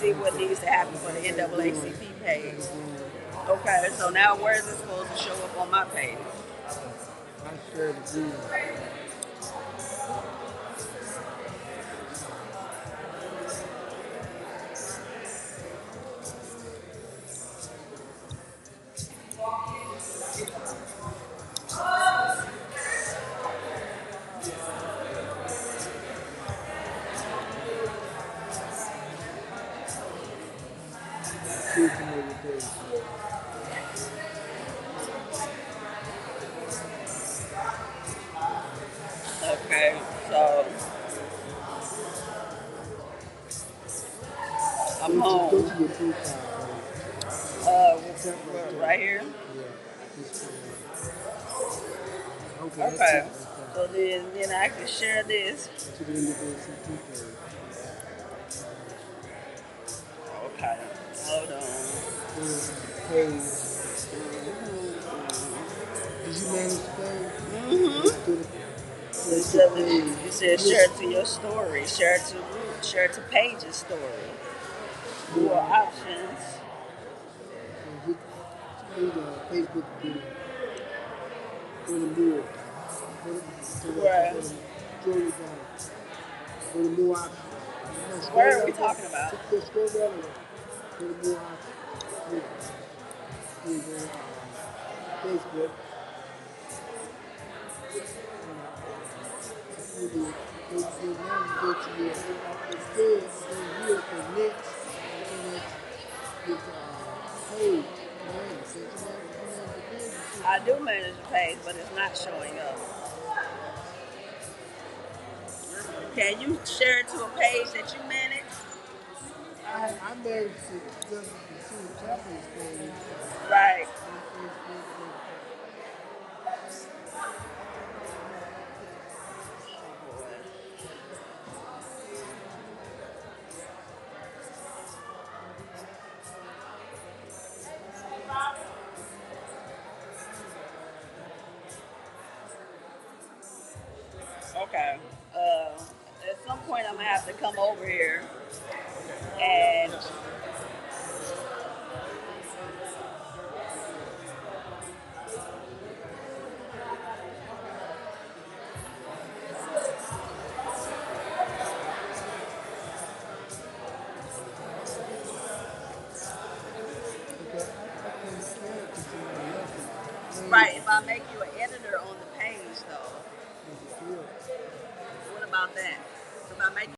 see what needs to happen for the NAACP page. Okay, so now where is it supposed to show up on my page? I shared the video. Two familiar pages. Okay, so I'm Go to home. your profile Right here. page. Yeah. This okay, that's Okay, it right so there. then I can share this. To the NAACP page. Okay, hold on. Go to page. Did you manage the page? Mm-hmm. You said share it to your story, share it to group, share it to pages story. More options. Hit the Facebook video. Go to more. Where? Scroll it down. Go to more options. Where are we talking about? Just scroll down a little. Go to more options. Here you go. Facebook. You now you go to your instead here for next with page. I do manage the page, but it's not showing up. Can you share it to a page that you manage? I managed to just see the Japanese page. Right. Okay. At some point, I'm gonna have to come over here and right. If I make you an editor on the page, though, what about that? If I make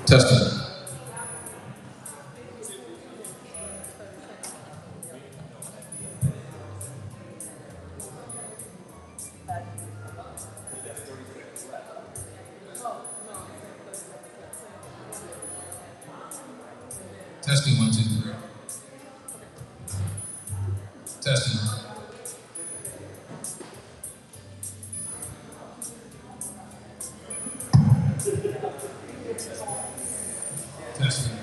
Testing. Testing 1, 2, 3. Testing. Testing.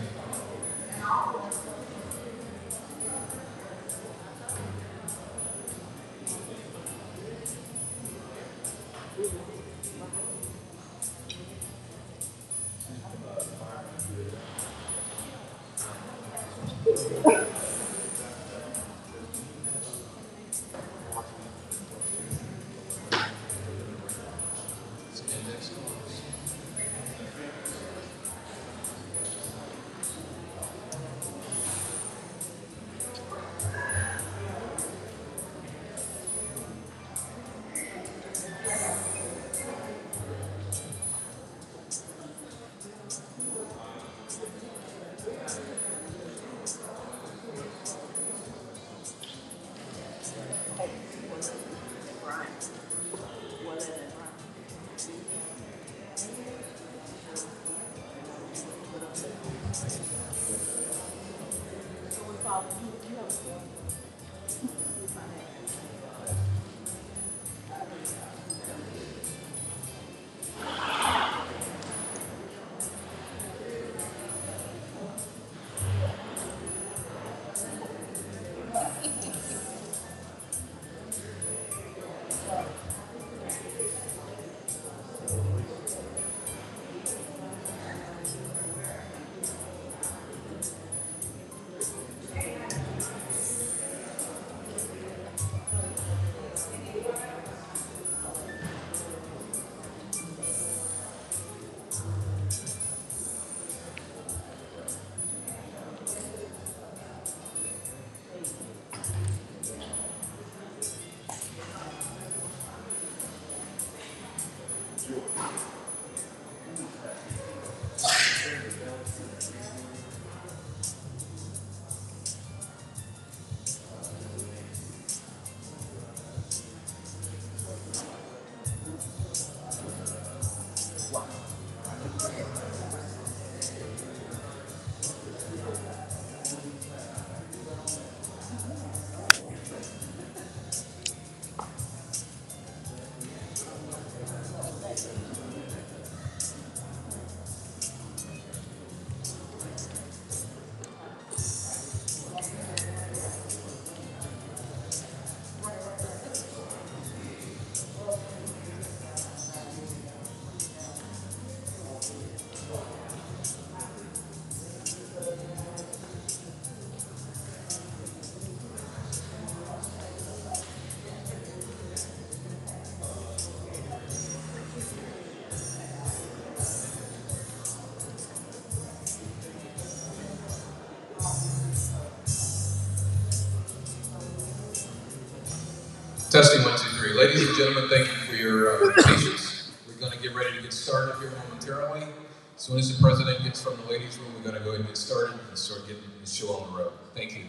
Testing 1, 2, 3. Ladies and gentlemen, thank you for your patience. We're going to get ready to get started here momentarily. As soon as the president gets from the ladies' room, we're going to go ahead and get started and start getting the show on the road. Thank you.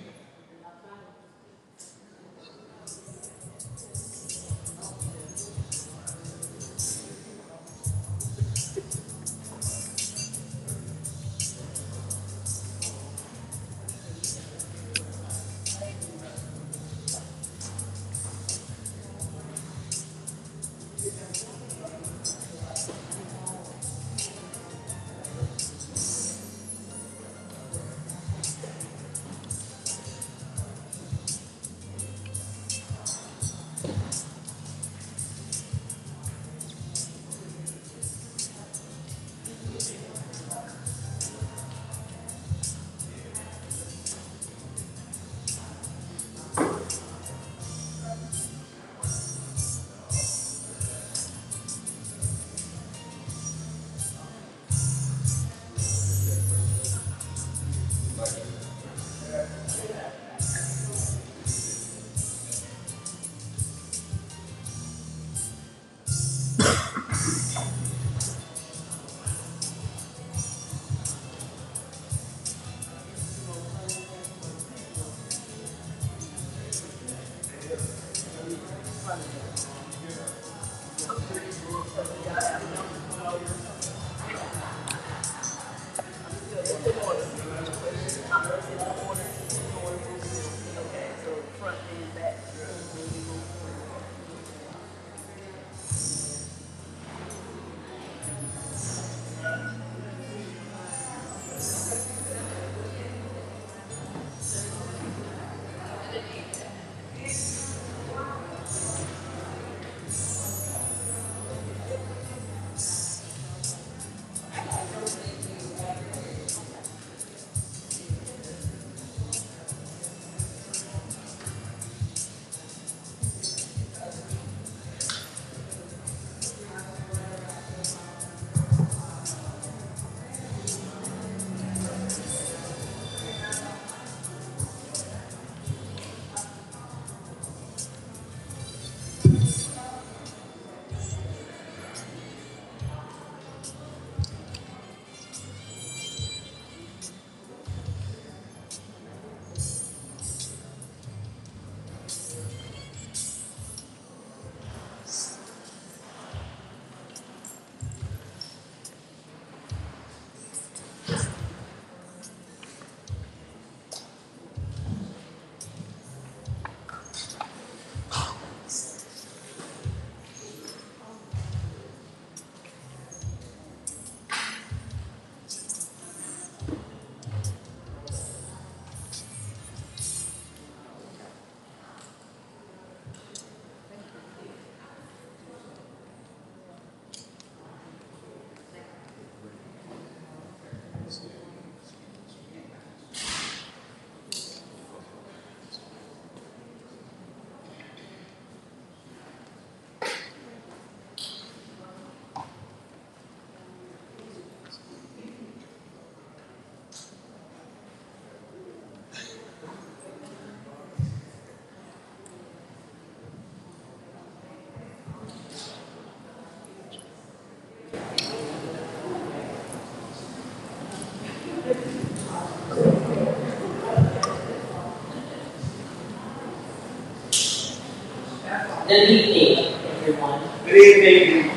Good evening, everyone. Good evening.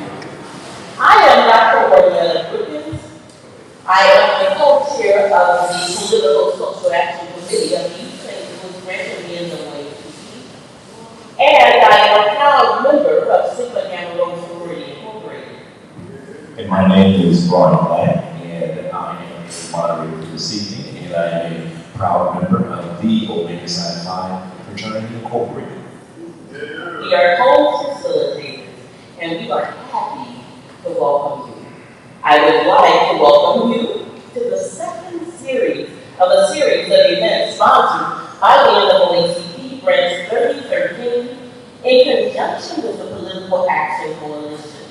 I am Dr. Orlando Brookins. I am the co-chair of the Political Social Action Committee of the East St. Louis branch of the NAACP. And I am a proud member of Sigma Gamma Rho Sorority Incorporated. And my name is Brian Black, and I am the moderator for this evening, and I am a proud member of the Omega Psi Phi Fraternity Incorporated. We are co-facilitators, and we are happy to welcome you. I would like to welcome you to the second series of a series of events sponsored by the NAACP Branch 3013 in conjunction with the Political Action Coalition.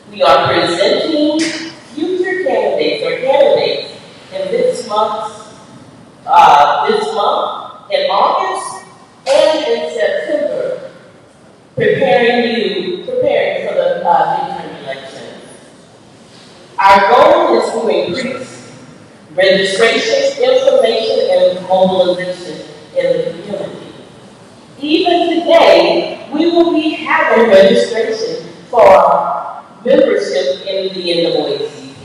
We are presenting future candidates in this month, in August, and in September, preparing for the midterm elections. Our goal is to increase registration, information, and mobilization in the community. Even today, we will be having registration for membership in the NAACP.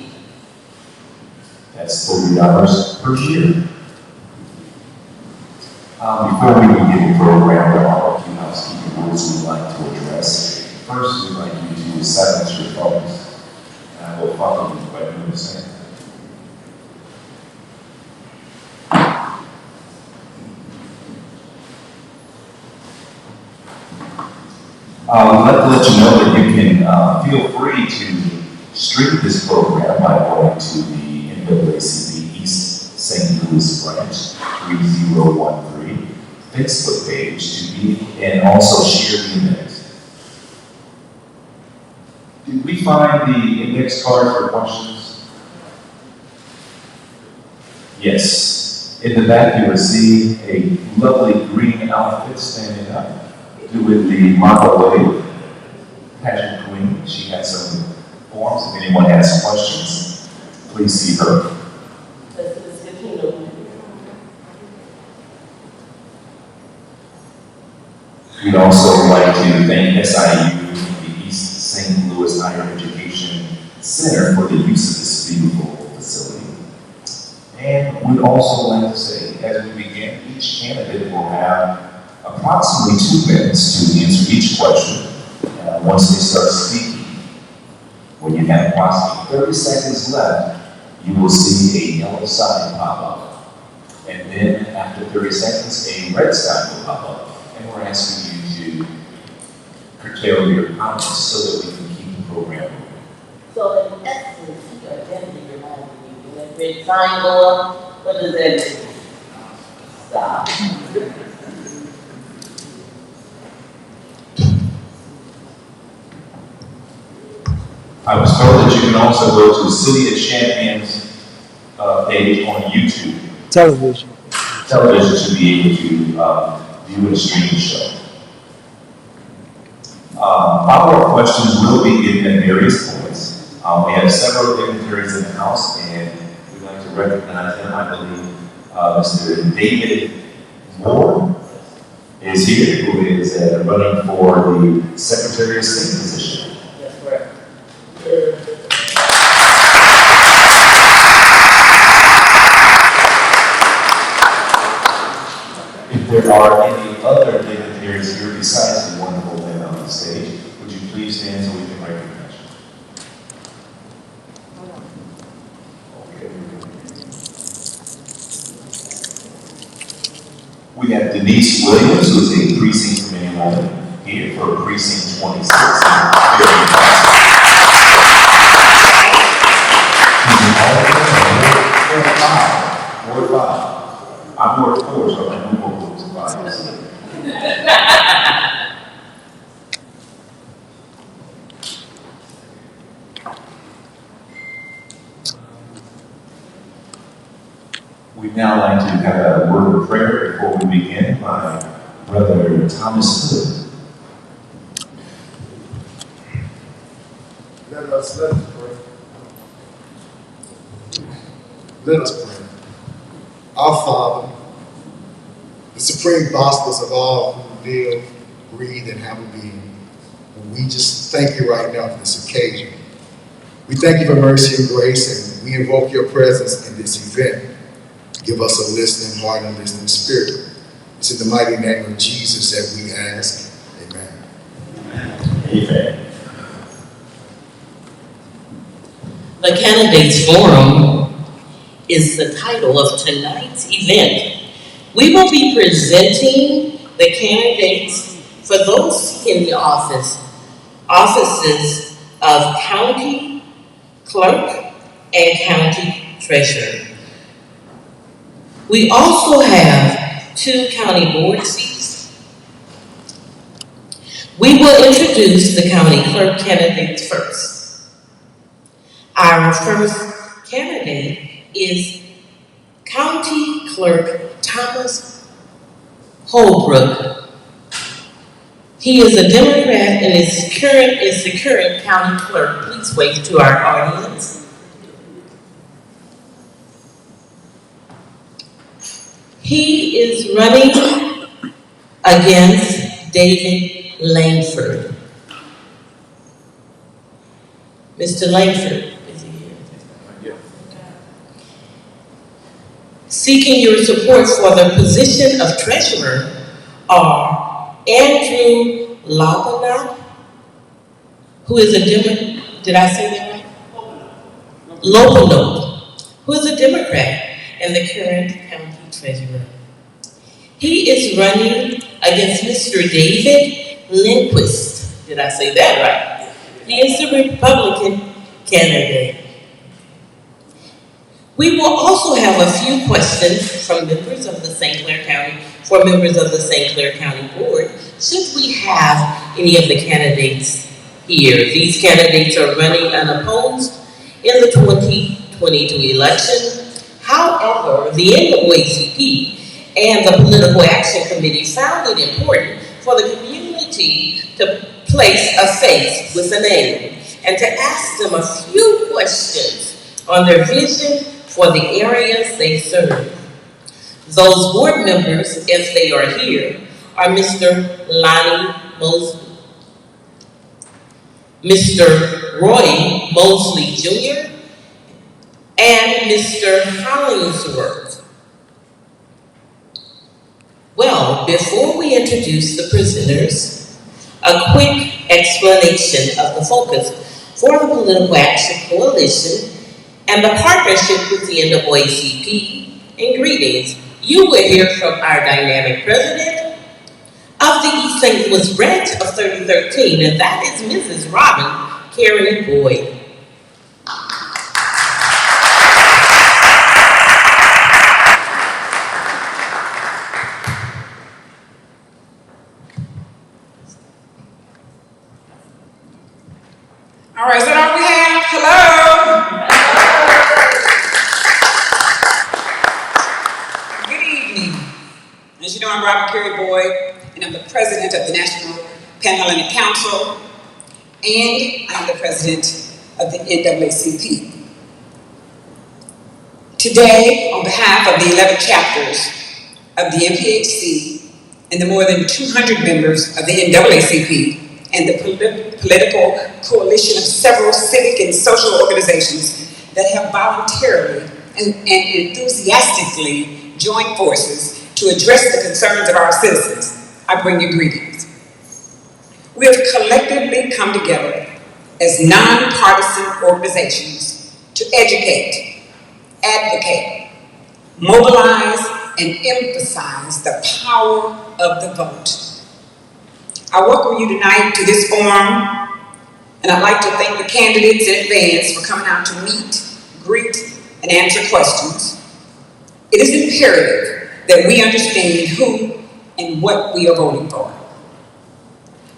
That's $40 per year. Before we begin the program, there are a few housekeeping rules we'd like to address. First, we'd like you to silence your phones, and I will follow you by doing the same. I'd like to let you know that you can feel free to stream this program by going to the NAACP East St. Louis branch 3013 Facebook page to view and also share the index. Did we find the index card for questions? Yes. In the back you will see a lovely green outfit standing up, doing the Marco pageant queen. She has some forms. If anyone has questions, please see her. We'd also like to thank SIU, the East St. Louis Higher Education Center, for the use of this beautiful facility. And we'd also like to say, as we begin, each candidate will have approximately 2 minutes to answer each question once they start speaking. When you have approximately 30 seconds left, you will see a yellow sign pop up. And then after 30 seconds, a red sign will pop up. And we're asking you to curtail your comments so that we can keep the program moving. So in essence, you are definitely reminding me, when that red sign go up, what does that mean? Stop. I was told that you can also go to City of Champion's page on YouTube. Television to be able to view and stream the show. Follow-up questions will be given at various points. We have several dignitaries in the House, and we'd like to recognize them. I believe Mr. David Moore is here, who is running for the Secretary of State position. That's correct. If there are any other dignitaries here besides the wonderful men on the stage, would you please stand so we can recognize you? Okay. We have Denise Williams, who is a precinct committee woman here for precinct 26. Ward 5. I'm Ward 4, so I know what Ward 5 is. We'd now like to have a word of prayer before we begin by Brother Thomas Hood. Let us pray. Let us pray. Our Father, the supreme bosses of all who live breathe and have a being. And we just thank you right now for this occasion. We thank you for mercy and grace, and we invoke your presence in this event. Give us a listening heart and listening spirit. It's in the mighty name of Jesus that we ask. Amen. Amen. The Candidates Forum is the title of tonight's event. We will be presenting the candidates for those seeking the offices of county clerk and county treasurer. We also have 2 county board seats. We will introduce the county clerk candidates first. Our first candidate is County Clerk Thomas Holbrook. He is a Democrat and is the current county clerk. Please wave to our audience. He is running against David Langford. Mr. Langford, is he here? Yeah. Seeking your support for the position of treasurer are Andrew Lopinot, who is a Democrat. Did I say that right? Lopinot, who is a Democrat and the current county treasurer. He is running against Mr. David Lindquist. Did I say that right? He is the Republican candidate. We will also have a few questions from members of the St. Clair County, for members of the St. Clair County Board, should we have any of the candidates here. These candidates are running unopposed in the 2022 election. However, the NAACP and the Political Action Committee found it important for the community to place a face with a name and to ask them a few questions on their vision for the areas they serve. Those board members, if they are here, are Mr. Lonnie Mosley, Mr. Roy Mosley Jr., and Mr. Hollingsworth. Well, before we introduce the presenters, a quick explanation of the focus for the Political Action Coalition and the partnership with the NAACP, and greetings. You will hear from our dynamic president of the East St. Louis branch of 3013, and that is Mrs. Robin Carey Boyd. All right, is that all we have? Hello? Good evening. As you know, I'm Robin Carey Boyd, and I'm the president of the National Panhellenic Council, and I'm the president of the NAACP. Today, on behalf of the 11 chapters of the NPHC and the more than 200 members of the NAACP, and the political coalition of several civic and social organizations that have voluntarily and enthusiastically joined forces to address the concerns of our citizens, I bring you greetings. We have collectively come together as nonpartisan organizations to educate, advocate, mobilize, and emphasize the power of the vote. I welcome you tonight to this forum, and I'd like to thank the candidates in advance for coming out to meet, greet, and answer questions. It is imperative that we understand who and what we are voting for.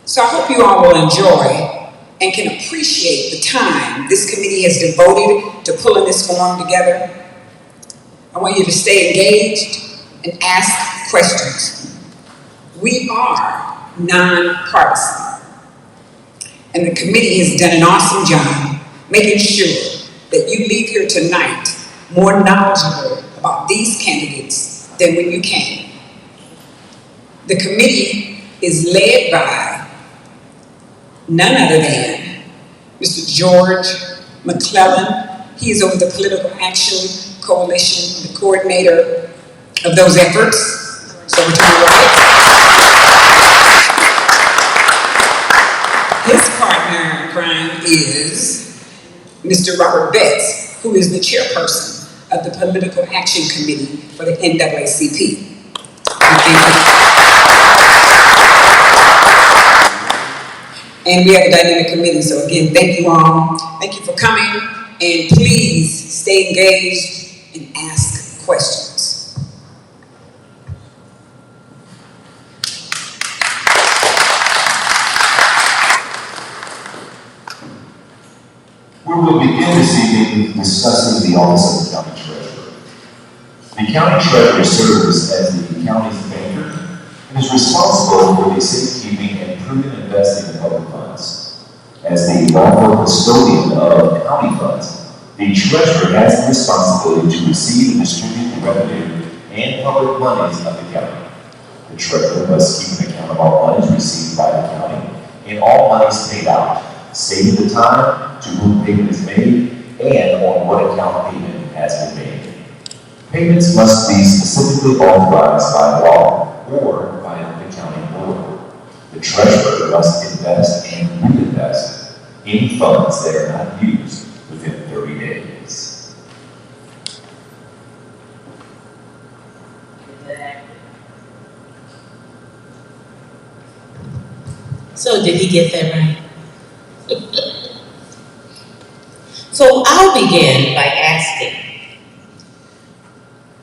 So I hope you all will enjoy and can appreciate the time this committee has devoted to pulling this forum together. I want you to stay engaged and ask questions. We are nonpartisan, and the committee has done an awesome job making sure that you leave here tonight more knowledgeable about these candidates than when you came. The committee is led by none other than Mr. George McClellan. He is over the Political Action Coalition, the coordinator of those efforts. So we're to the right. His partner in crime is Mr. Robert Betts, who is the chairperson of the Political Action Committee for the NAACP. And we have a dynamic committee, so again, thank you all. Thank you for coming, and please stay engaged and ask questions. We will begin this evening discussing the office of the county treasurer. The county treasurer serves as the county's banker and is responsible for the safekeeping and prudent investing in public funds. As the lawful custodian of county funds, the treasurer has the responsibility to receive and distribute the revenue and public monies of the county. The treasurer must keep an account of all monies received by the county and all monies paid out, stating the time to whom payment is made and on what account payment has been made. Payments must be specifically authorized by law or by the county board. The treasurer must invest and reinvest any funds that are not used within 30 days. So did he get that right? So I'll begin by asking,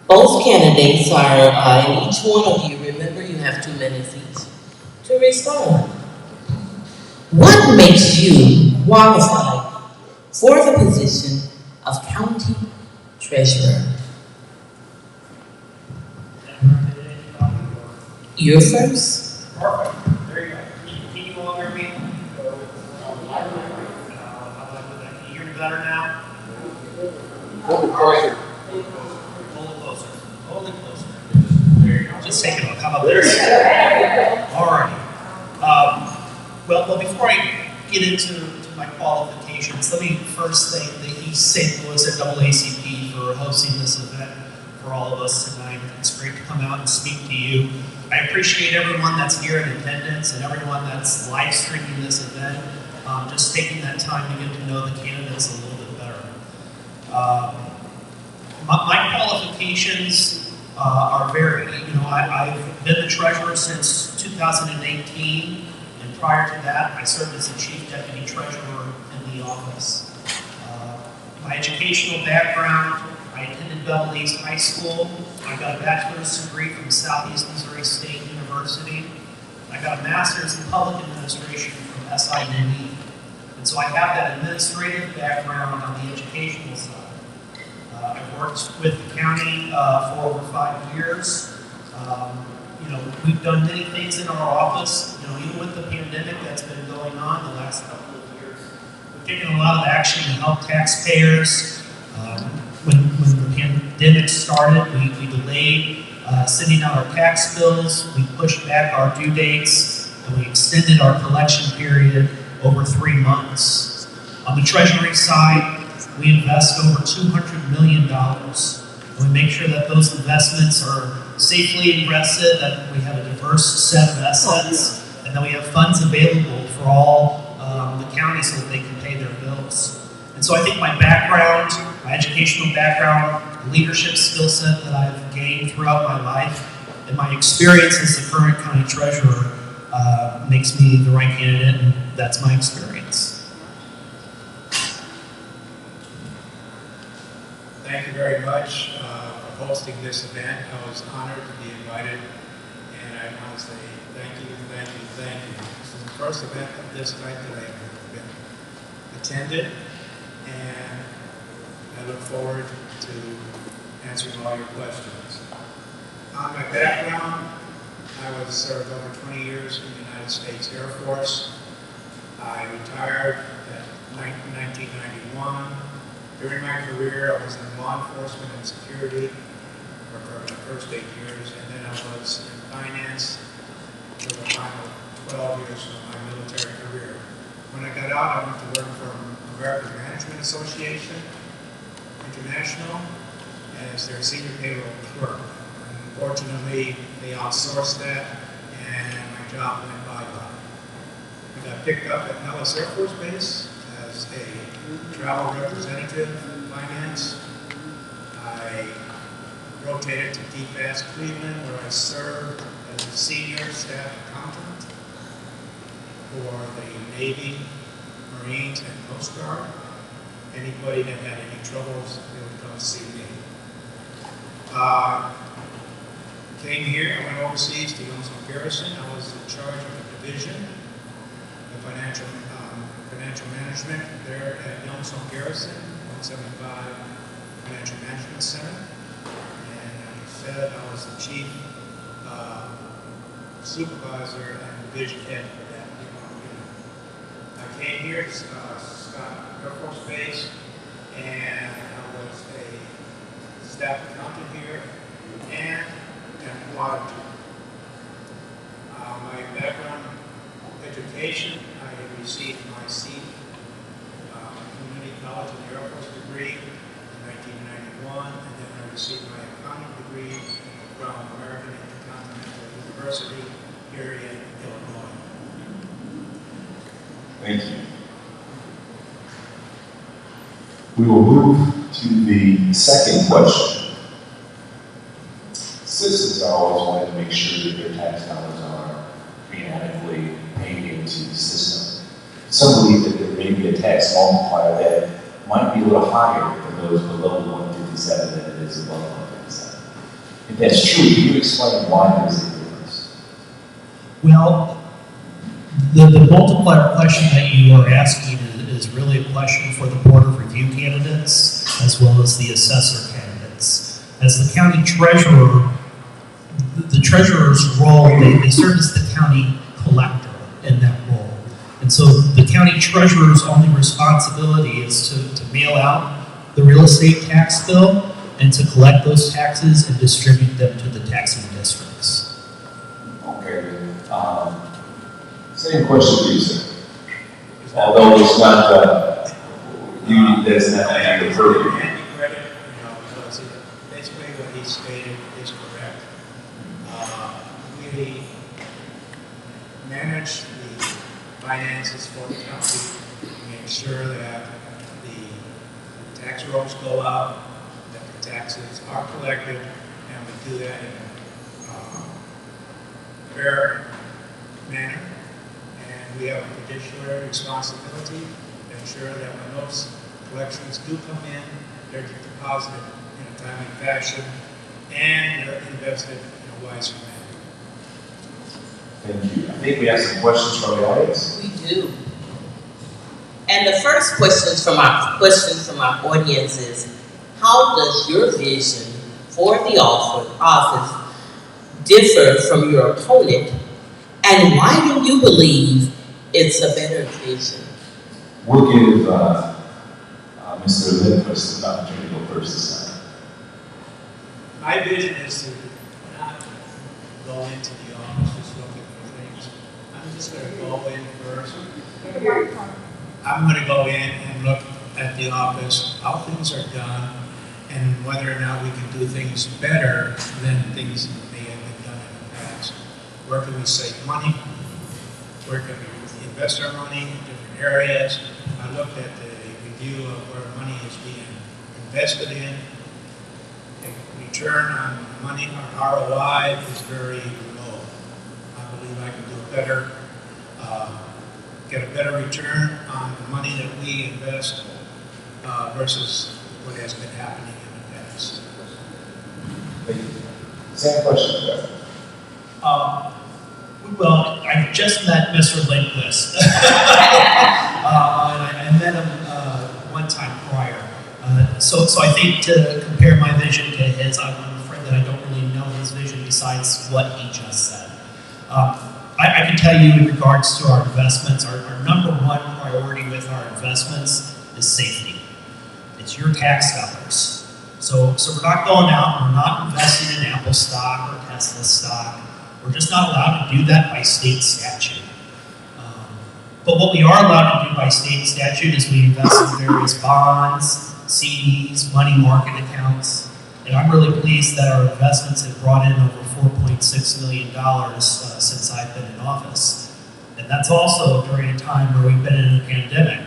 both candidates are, and each one of you, remember you have 2 minutes each to respond. What makes you qualified for the position of county treasurer? You're first. Perfect. There you go. Can you all hear me? Can you hear me better now? Hold it closer. Hold it closer. Hold it closer. There you go. Just take it off. How about this? All right. Well, before I get into my qualifications, let me first thank the East St. Louis NAACP for hosting this event for all of us tonight. It's great to come out and speak to you. I appreciate everyone that's here in attendance and everyone that's live streaming this event. Just taking that time to get to know the candidates a little bit better. My qualifications are varied. I've been the treasurer since 2018, and prior to that, I served as the chief deputy treasurer in the office. My educational background, I attended Bevel East High School. I got a bachelor's degree from Southeast Missouri State University. I got a master's in public administration from SIUE. And so I have that administrative background on the educational side. I've worked with the county for over 5 years. We've done many things in our office. Even with the pandemic that's been going on the last couple of years, we've taken a lot of action to help taxpayers. When the pandemic started, we delayed sending out our tax bills, we pushed back our due dates, and we extended our collection period over 3 months. On the Treasury side, we invest over $200 million. And we make sure that those investments are safely invested, that we have a diverse set of assets, and that we have funds available for all the counties so that they can pay their bills. And so I think my background, my educational background, the leadership skill set that I've gained throughout my life, and my experience as the current county treasurer makes me the right candidate, and that's my experience. Thank you very much for hosting this event. I was honored to be invited, and I want to say thank you, thank you, thank you. This is the first event of this type that I've been attended, and I look forward to answering all your questions. On my background, I was served over 20 years in the United States Air Force. I retired in 1991. During my career, I was in law enforcement and security for my first 8 years, and then I was in finance for the final 12 years of my military career. When I got out, I went to work for American Management Association International as their senior payroll clerk. Unfortunately, they outsourced that, and my job went bye-bye. I got picked up at Nellis Air Force Base as a travel representative in finance. I rotated to DFAS Cleveland, where I served as a senior staff accountant for the Navy, Marines, and Coast Guard. Anybody that had any troubles, they would come see me. Came here, I went overseas to Youngstown Garrison. I was in charge of a division of financial management there at Youngstown Garrison, 175 Financial Management Center. And I said I was the chief supervisor and division head for that unit. I came here to Scott Air Force Base, and I was a staff accountant here and an auditor. My background education, I received my seat community college and Air Force degree in 1991, and then I received my accounting degree from American Intercontinental University here in Illinois. Thank you. We will move to the second question. Citizens are always wanting to make sure that their tax dollars are being adequately paid into the system. Some believe that there may be a tax multiplier that might be a little higher for those below 157 than it is above 157. If that's true, can you explain why there's a difference? Well, the multiplier question that you are asking is really a question for the Board of Review candidates as well as the assessor candidates. As the county treasurer, the treasurer's role, they serve as the county collector in that role. And so the county treasurer's only responsibility is to mail out the real estate tax bill and to collect those taxes and distribute them to the taxing districts. Okay. Same question to you, sir. Although it's not, that's not the purview. Andy credit, because basically what he stated is correct. We manage the finances for the county, make sure that the tax rolls go out, that the taxes are collected, and we do that in a fair manner. And we have a fiduciary responsibility to ensure that when those collections do come in, they're deposited in a timely fashion and they're invested in a wise manner. Thank you. I think we have some questions from the audience. We do. And the first question from our audience is, how does your vision for the office differ from your opponent, and why do you believe it's a better vision? We'll give Mr. Lindquist an opportunity to go first this time. My vision is to not go into the office just looking for things. I'm just going to go in first. I'm going to go in and look at the office, how things are done, and whether or not we can do things better than things may have been done in the past. Where can we save money? Where can we invest our money in different areas? I looked at the review of where money is being invested in. The return on money, our ROI, is very low. I believe I can do better, get a better return on the money that we invest versus what has been happening in the past. Thank you. Same question, Jeff. Well, I just met Mr. Lindquist. And I met him one time prior. So I think to compare my vision to his, I'm afraid that I don't really know his vision besides what he just said. I can tell you in regards to our investments, our number one priority with our investments is safety. It's your tax dollars. So we're not going out, we're not investing in Apple stock or Tesla stock. We're just not allowed to do that by state statute. But what we are allowed to do by state statute is we invest in various bonds, CDs, money market accounts, and I'm really pleased that our investments have brought in over $4.6 million since I've been in office. And that's also during a time where we've been in a pandemic,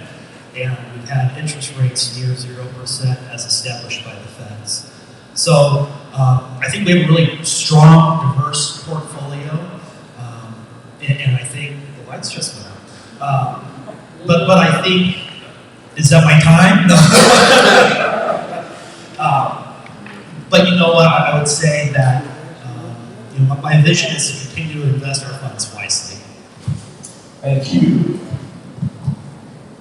and we've had interest rates near 0% as established by the feds. So I think we have a really strong, diverse portfolio, and I think the lights just went out. But I think, is that my time? No. But you know what, I would say that you know, my vision is to continue to invest our funds wisely. Thank you.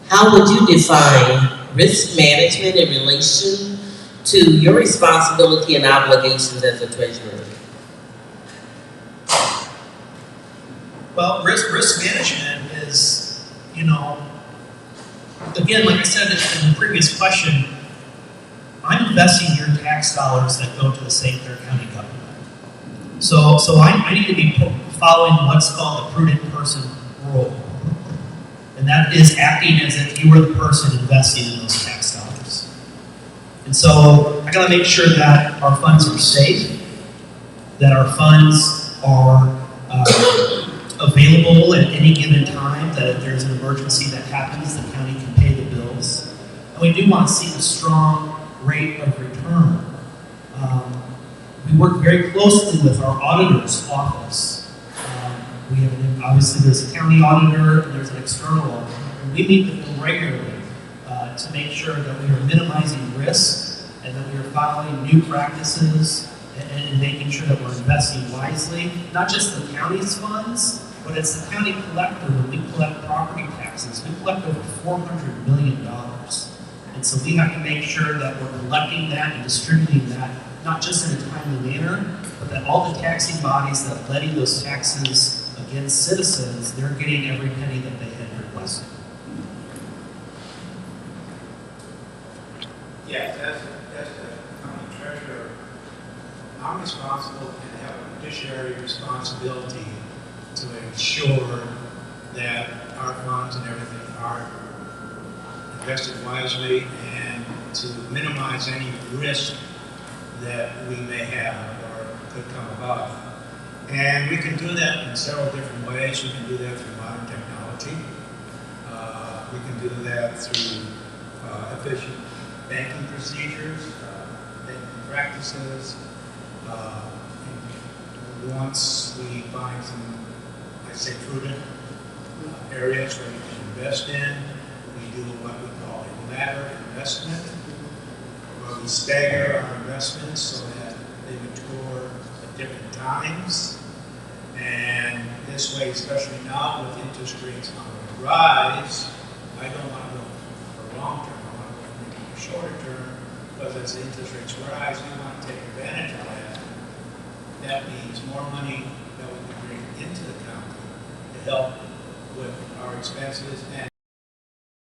How would you define risk management in relation to your responsibility and obligations as a treasurer? Well, risk management is, you know, again, like I said in the previous question, I'm investing your tax dollars that go to the St. Clair County government. So I need to be following what's called the prudent person rule. And that is acting as if you were the person investing in those tax dollars. And so I gotta make sure that our funds are safe, that our funds are available at any given time, that if there's an emergency that happens, the county can pay the bills. And we do want to see a strong rate of return. We work very closely with our auditor's office. We have obviously there's a county auditor and there's an external auditor. And we meet with them regularly to make sure that we are minimizing risk and that we are following new practices and making sure that we're investing wisely, not just the county's funds, but it's the county collector. When we collect property taxes, we collect over $400 million. And so we have to make sure that we're collecting that and distributing that, not just in a timely manner, but that all the taxing bodies that levy those taxes against citizens, they're getting every penny that they had requested. Yes, as the county treasurer, I'm responsible and have a fiduciary responsibility to ensure that our funds and everything are invested wisely and to minimize any risk that we may have or could come about. And we can do that in several different ways. We can do that through modern technology. We can do that through efficient banking procedures, banking practices. Once we find some, I'd say, prudent areas where we can invest in, we do what we call a ladder investment, where we stagger our investments so that they mature at different times. And this way, especially now with interest rates on the rise, I don't want to go for long term, I want to go maybe for shorter term, because as the interest rates rise, we want to take advantage of that. That means more money that we can bring into the county to help with our expenses and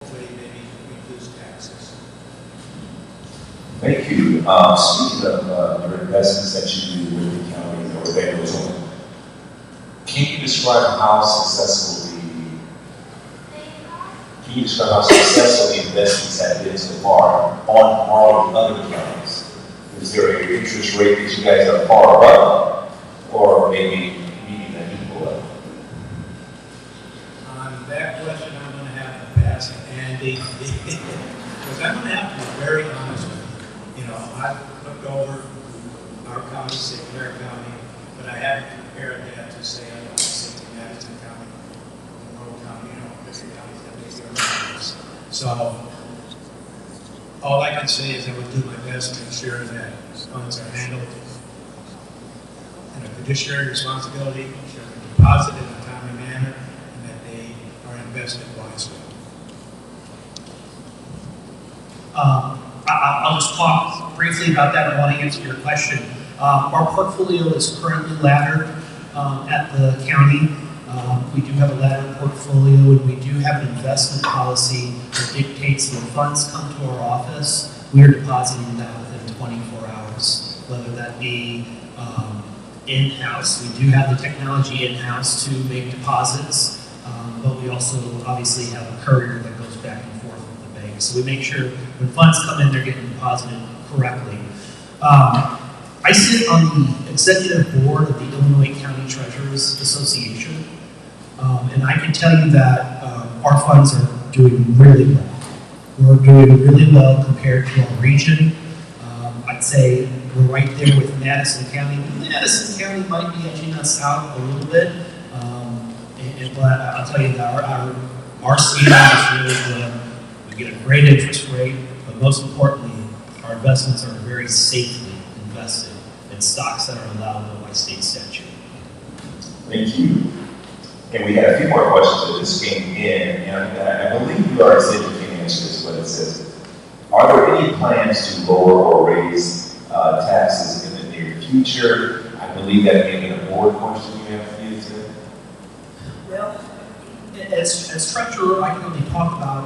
hopefully maybe reduce taxes. Thank you. Speaking of your investments that you do with the county or available, can you describe how successful the investments have been so far on all of other counties? Is there an interest rate that you guys are far above, or maybe meeting an equal level? On that question, I'm going to have to pass Andy, because I'm going to have to be very honest with you. You know, I've looked over our county, St. Clair County, but I haven't compared that to, say, I don't know, St. Madison County, Monroe County, you know, different counties that make their numbers. So, all I can say is I would do my best to ensure that funds are handled in a fiduciary responsibility, ensure they're deposited in a timely manner, and that they are invested wisely. I'll just talk briefly about that. I want to answer your question. Our portfolio is currently laddered at the county. We do have a laddered portfolio, and we do have an investment policy that dictates when funds come to our office, we are depositing that within 24 hours, whether that be in-house. We do have the technology in-house to make deposits, but we also obviously have a courier that goes back and forth with the bank. So we make sure when funds come in, they're getting deposited correctly. I sit on the executive board of the Illinois County Treasurers Association, and I can tell you that our funds are doing really well. We're doing really well compared to our region. I'd say we're right there with Madison County. Madison County might be edging us out a little bit, but I'll tell you that our CNI is really good. We get a great interest rate, but most importantly, our investments are very safely invested in stocks that are allowable by state statute. Thank you. And we had a few more questions that just came in, and I believe you already said you can answer this, but it says, are there any plans to lower or raise taxes in the near future? I believe that may be a board question you have for you today. Well, as treasurer, I can only talk about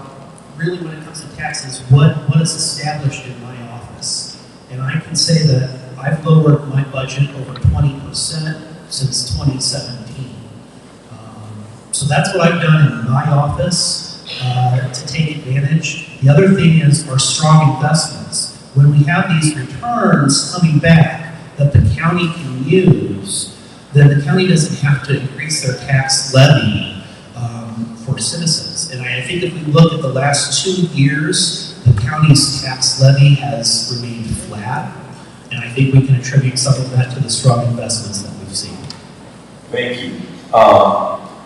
really when it comes to taxes, what is established in my office. And I can say that I've lowered my budget over 20% since 2017. So that's what I've done in my office to take advantage. The other thing is our strong investments. When we have these returns coming back that the county can use, then the county doesn't have to increase their tax levy for citizens. And I think if we look at the last 2 years, the county's tax levy has remained flat. And I think we can attribute some of that to the strong investments that we've seen. Thank you.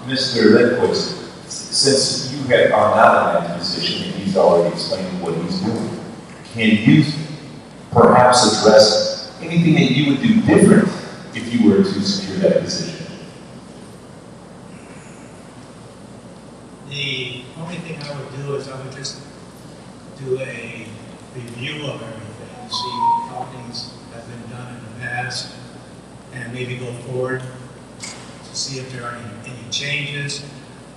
Mr. Lindquist, since you are not in that position and he's already explained what he's doing, can you perhaps address anything that you would do different if you were to secure that position? The only thing I would do is I would just do a review of everything, see how things have been done in the past, and maybe go forward to see if there are any changes.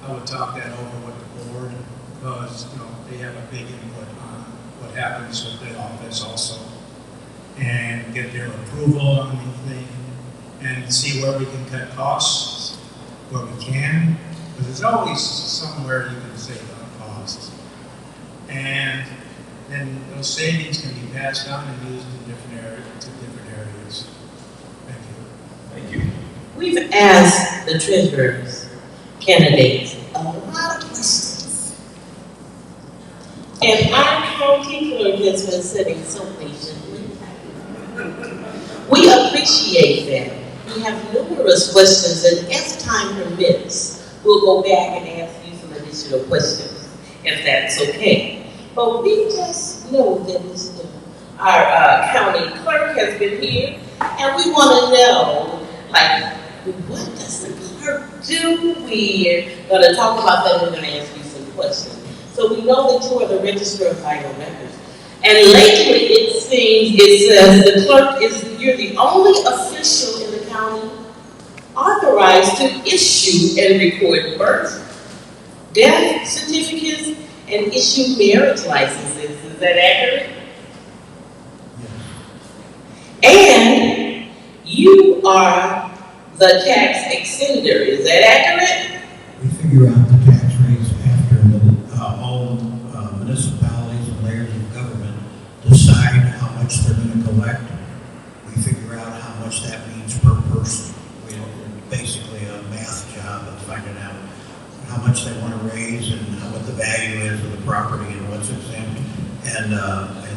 I would talk that over with the board because they have a big input on what happens with the office also, and get their approval on anything and see where we can cut costs where we can, because there's always somewhere you can save on costs, and then those savings can be passed on and used in different areas. Thank you. Thank you. We've asked the treasurer's candidates a lot of questions. And our county clerk has been sitting so patiently. We appreciate that. We have numerous questions, and as time permits, we'll go back and ask you some additional questions, if that's okay. But we just know that our county clerk has been here, and we want to know, what does the clerk do? We're going to talk about that. We're going to ask you some questions. So we know that you are the Register of Vital Records. And lately it says the clerk you're the only official in the county authorized to issue and record birth, death certificates, and issue marriage licenses. Is that accurate? And you are the tax extender. Is that accurate? We figure out the tax rates after all municipalities and layers of government decide how much they're going to collect. We figure out how much that means per person. It's basically a math job of finding out how much they want to raise and what the value is of the property and what's exempt, and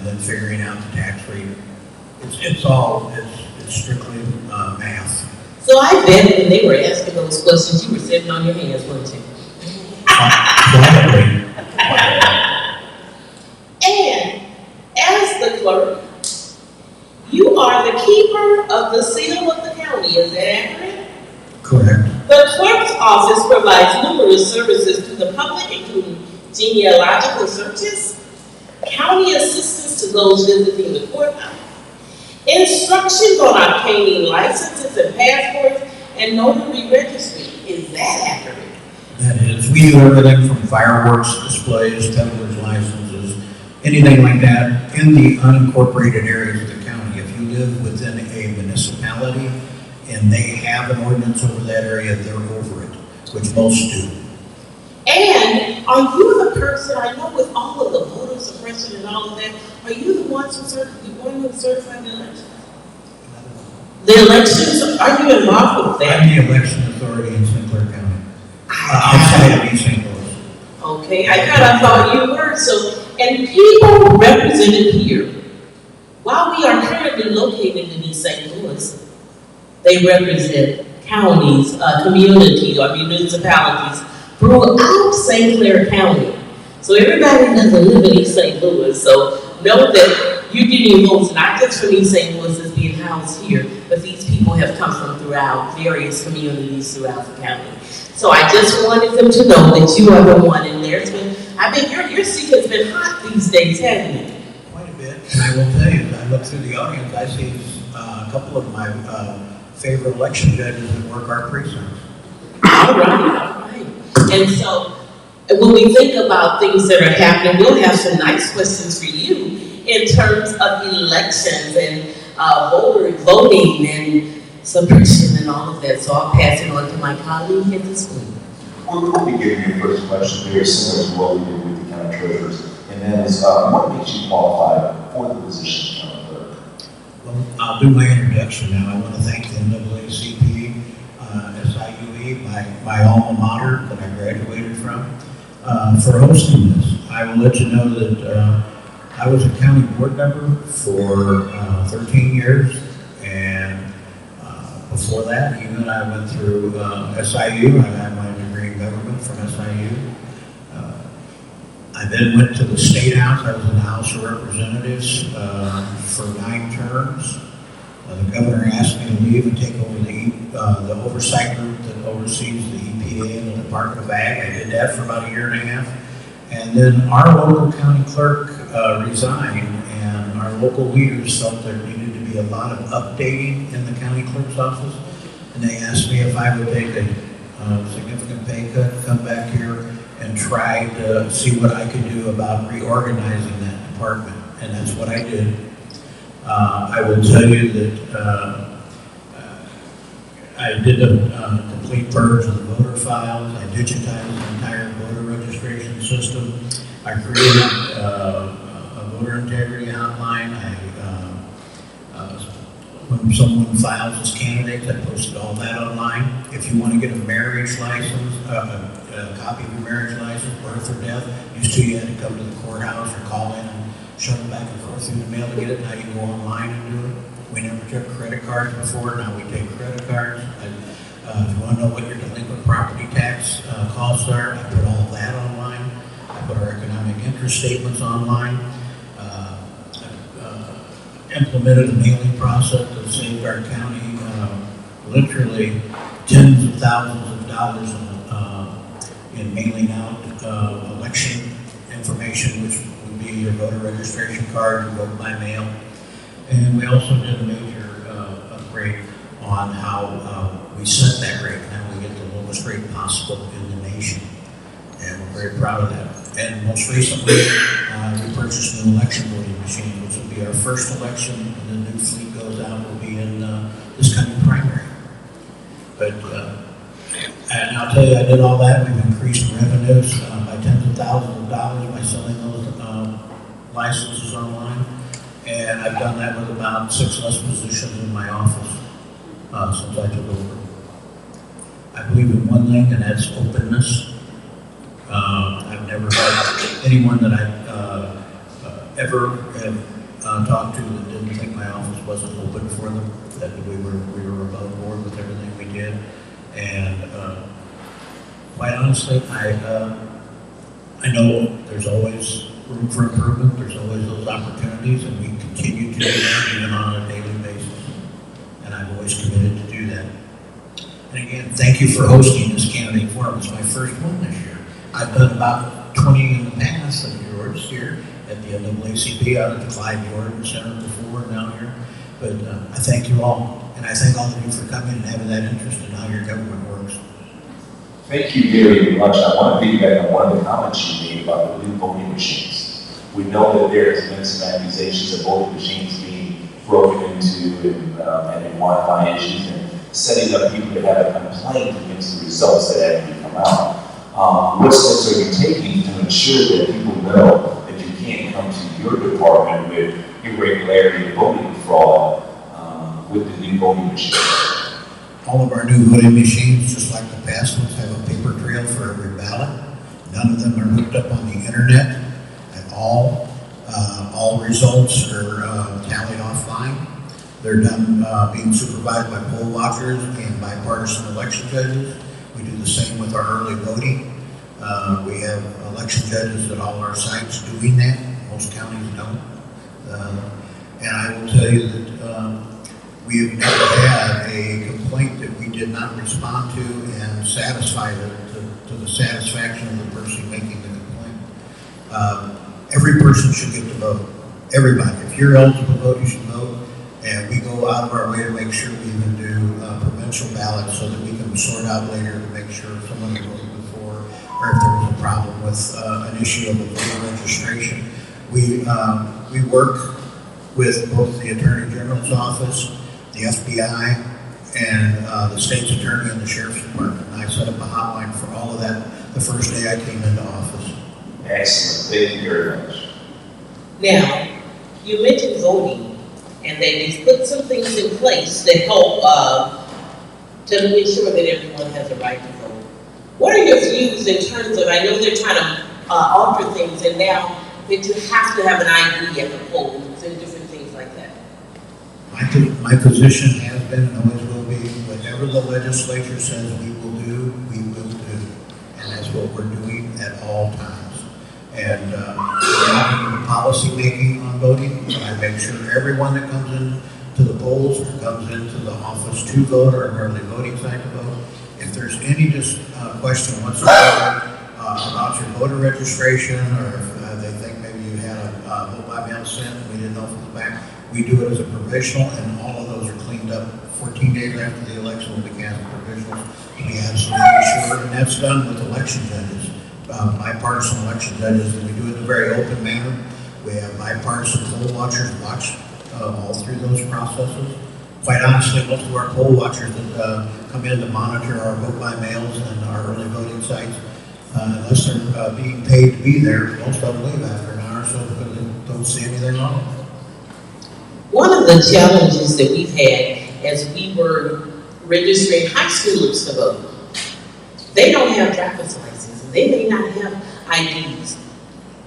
then figuring out the tax rate. It's strictly math. So I bet when they were asking those questions, you were sitting on your hands, weren't you? And as the clerk, you are the keeper of the seal of the county. Is that accurate? Correct. The clerk's office provides numerous services to the public, including genealogical searches, county assistance to those visiting the courthouse, instructions on obtaining licenses and passports, and notary registry. Is that accurate? That is. We do everything from fireworks displays, peddler's licenses, anything like that in the unincorporated areas of the county. If you live within a municipality and they have an ordinance over that area, they're over it, which most do. And are you the person, I know with all of the voter suppression and all of that, are you the ones who certify the elections? The elections, are you involved with that? I'm the election authority in St. Clair County. Outside of East St. Louis. Okay, I kind of thought you were. So, and people represented here, while we are currently located in East St. Louis, they represent counties, communities, or municipalities throughout St. Clair County. So everybody doesn't live in East St. Louis. So know that you're getting votes not just from East St. Louis as being housed here, but these people have come from throughout various communities throughout the county. So I just wanted them to know that you are the one, and there's been, I mean, your seat has been hot these days, hasn't it? Quite a bit. And I will tell you, as I look through the audience, I see a couple of my favorite election judges that work our precincts. All right. And so when we think about things that are happening, we'll have some nice questions for you in terms of elections and voting and suppression and all of that. So I'll pass it on to my colleague at this point. We'll be giving your first question very similar to what we did with the county treasurers, and that is, what makes you qualified for the position of county clerk? Well, I'll do my introduction now. I want to thank the NAACP, SIUE, my alma mater that I graduated from, for hosting this. I will let you know that I was a county board member for 13 years, and before that, even I went through SIU. I got my degree in government from SIU. I then went to the State House. I was in the House of Representatives for 9 terms. The governor asked me to leave and take over the oversight group that oversees the EPA and the Department of Ag. I did that for about a year and a half. And then our local county clerk resigned, and our local leaders felt there needed to be a lot of updating in the county clerk's office. And they asked me if I would take a significant pay cut, come back here, and try to see what I could do about reorganizing that department. And that's what I did. I will tell you that I did a complete purge of the voter files. I digitized the entire voter registration system. I created a voter integrity hotline. When someone files as candidates, I posted all that online. If you want to get a marriage license, a copy of your marriage license, birth or death, used to you had to come to the courthouse or call in and shuttle back and forth through the mail to get it. Now you can go online and do it. We never took credit cards before. Now we take credit cards. If you want to know what your delinquent property tax costs are, I put all that online. I put our economic interest statements online. Implemented a mailing process that saved our county literally tens of thousands of dollars in mailing out election information, which would be your voter registration card, your vote by mail. And we also did a major upgrade on how we set that rate. Now we get the lowest rate possible in the nation, and we're very proud of that. And most recently, we purchased an election voting machine, which will be our first election, and the new fleet goes out, will be in this coming primary. But, and I'll tell you, I did all that. We've increased revenues by tens of thousands of dollars by selling those licenses online. And I've done that with about 6 less positions in my office since I took over. I believe in one thing, and that's openness. I've never had anyone that I ever have talked to that didn't think my office wasn't open for them, that we were above board with everything we did. And quite honestly, I know there's always room for improvement, there's always those opportunities, and we continue to do that even on a daily basis. And I've always committed to do that. And again, thank you for hosting this candidate forum. It's my first one this year. I've done about 20 in the past of yours here at the NAACP, out at the Clyde Jordan Center before, down here. But I thank you all, and I thank all of you for coming and having that interest in how your government works. Thank you very much. I want to piggyback on one of the comments you made about the new voting machines. We know that there has been some accusations of voting machines being broken into and Wi-Fi issues. And setting up people to have a complaint against the results that actually come out. What steps are you taking to ensure that people know that you can't come to your department with irregularity and voting fraud with the new voting machine? All of our new voting machines, just like the past ones, have a paper trail for every ballot. None of them are hooked up on the internet at all. All results are tallied offline. They're done being supervised by poll watchers and bipartisan election judges. We do the same with our early voting. We have election judges at all our sites doing that. Most counties don't. And I will tell you that we have never had a complaint that we did not respond to and satisfy to the satisfaction of the person making the complaint. Every person should get to vote. Everybody. If you're eligible to vote, you should vote. And we go out of our way to make sure we even do provincial ballots so that we can sort out later to make sure if someone voted before or if there was a problem with an issue of a voter registration. We work with both the Attorney General's office, the FBI, and the state's attorney and the sheriff's department. And I set up a hotline for all of that the first day I came into office. Excellent. Thank you very much. Now, you mentioned voting, and they've put some things in place that help to ensure that everyone has a right to vote. What are your views in terms of, I know they're trying to alter things, and now that you have to have an ID at the polls and different things like that? My position has been and always will be, whatever the legislature says we will do, we will do. And that's what we're doing at all times. And we're not doing policy making on voting, but I make sure everyone that comes in to the polls or comes into the office to vote or an early voting site to vote, if there's any question whatsoever about your voter registration, or if they think maybe you had a vote by mail sent and we didn't know if it was back, we do it as a provisional, and all of those are cleaned up 14 days after the election will be cast provisionals to be absolutely sure. And that's done with election judges, bipartisan election judges, and we do it in a very open manner. We have bipartisan poll watchers watch all through those processes. Quite honestly, most of our poll watchers that come in to monitor our vote by mails and our early voting sites, unless they're being paid to be there, most of them leave after an hour or so because they don't see anything wrong. One of the challenges that we've had as we were registering high schoolers to vote, they don't have driver's licenses, and they may not have IDs.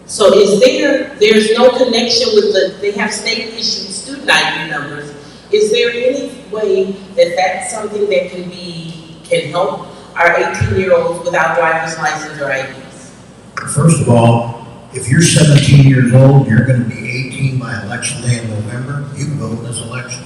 So there's no connection with they have state issued student ID numbers. Is there any way that that's something that can help our 18-year-olds without driver's license or IDs? First of all, if you're 17 years old and you're going to be 18 by election day in November, you can vote in this election.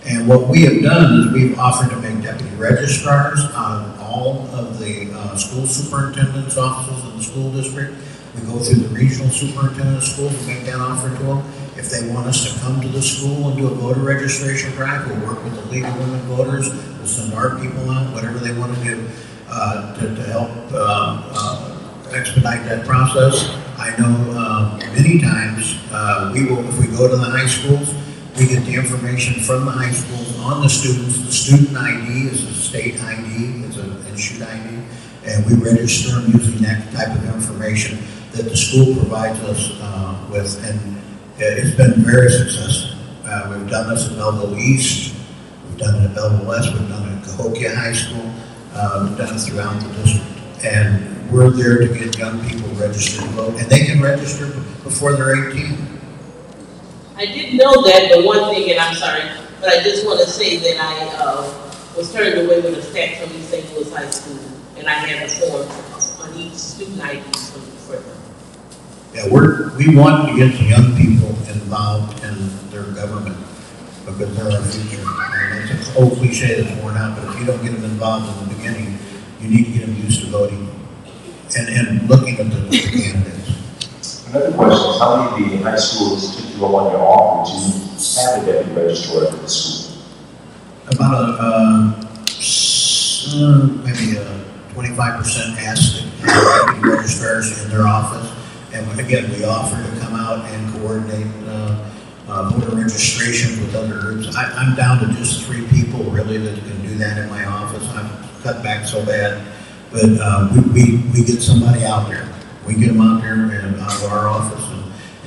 And what we have done is we've offered to make deputy registrars out of all of the school superintendent's offices in the school district. We go through the regional superintendent of schools and make that offer to them. If they want us to come to the school and do a voter registration drive, we'll work with the League of Women Voters. We'll send our people out, whatever they want to do to help expedite that process. I know many times if we go to the high schools, we get the information from the high schools on the students. The student ID is a state ID, it's an issued ID, and we register them using that type of information that the school provides us with, and it's been very successful. We've done this at Belleville East, we've done it at Belleville West, we've done it at Cahokia High School, we've done it throughout the district, and we're there to get young people registered to vote, and they can register before they're 18. I didn't know that, but one thing, and I'm sorry, but I just want to say that I was turned away with a stack from East St. Louis High School, and I had a form on each student ID for them. Yeah, we want to get the young people involved in their government because they're our future. And it's an old cliche that's worn out, but if you don't get them involved in the beginning, you need to get them used to voting and looking at the candidates. Another question is, how many of the high schools took you on your offer to have a deputy registrar at the school? About maybe 25% asked to have deputy registrars in their office. And again, we offer to come out and coordinate voter registrations with other groups. I'm down to just 3 people really that can do that in my office. I've cut back so bad, but we get somebody out there. We get them out there and out of our office,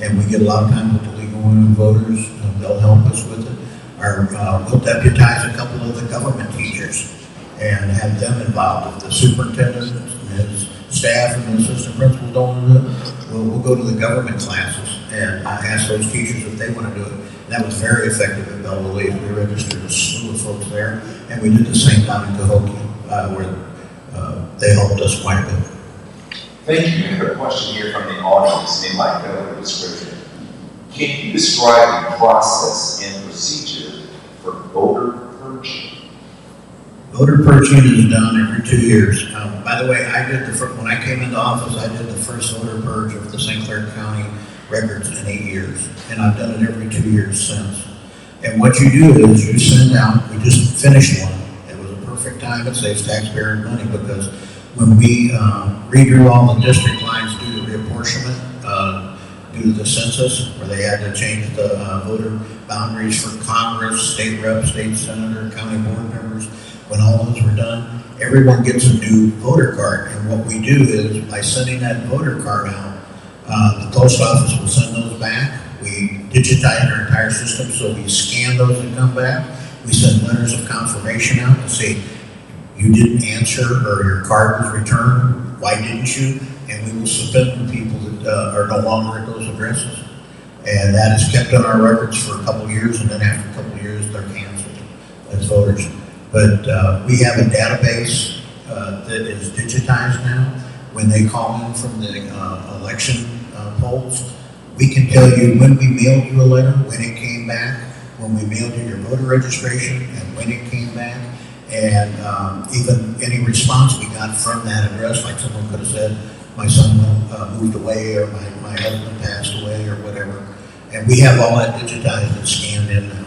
and we get a lot of times with the League of Women Voters. They'll help us with it. We'll deputize a couple of the government teachers and have them involved. If the superintendent and his staff and the assistant principal don't do it, we'll go to the government classes and ask those teachers if they want to do it. And that was very effective at Belleville. We registered a slew of folks there, and we did the same down in Cahokia, where they helped us quite a bit. Thank you. I have a question here from the audience. They like the description. Can you describe the process and procedure for voter purging? Voter purging is done every 2 years. By the way, when I came into office, I did the first voter purge of the St. Clair County records in 8 years, and I've done it every 2 years since. And what you do is you send out, we just finished one. It was a perfect time. It saves taxpayer money because when we redrew all the district lines due to reapportionment, due to the census, where they had to change the voter boundaries for Congress, state rep, state senator, county board members. When all those were done, everyone gets a new voter card. And what we do is, by sending that voter card out, the post office will send those back. We digitize our entire system, so we scan those that come back. We send letters of confirmation out to say, you didn't answer or your card was returned, why didn't you? And we will submit to people that are no longer at those addresses. And that is kept on our records for a couple of years, and then after a couple of years, they're canceled as voters. But we have a database that is digitized now. When they call in from the election polls, we can tell you when we mailed you a letter, when it came back, when we mailed you your voter registration, and when it came back. And even any response we got from that address, like someone could have said, my son moved away, or my husband passed away, or whatever. And we have all that digitized and scanned in now.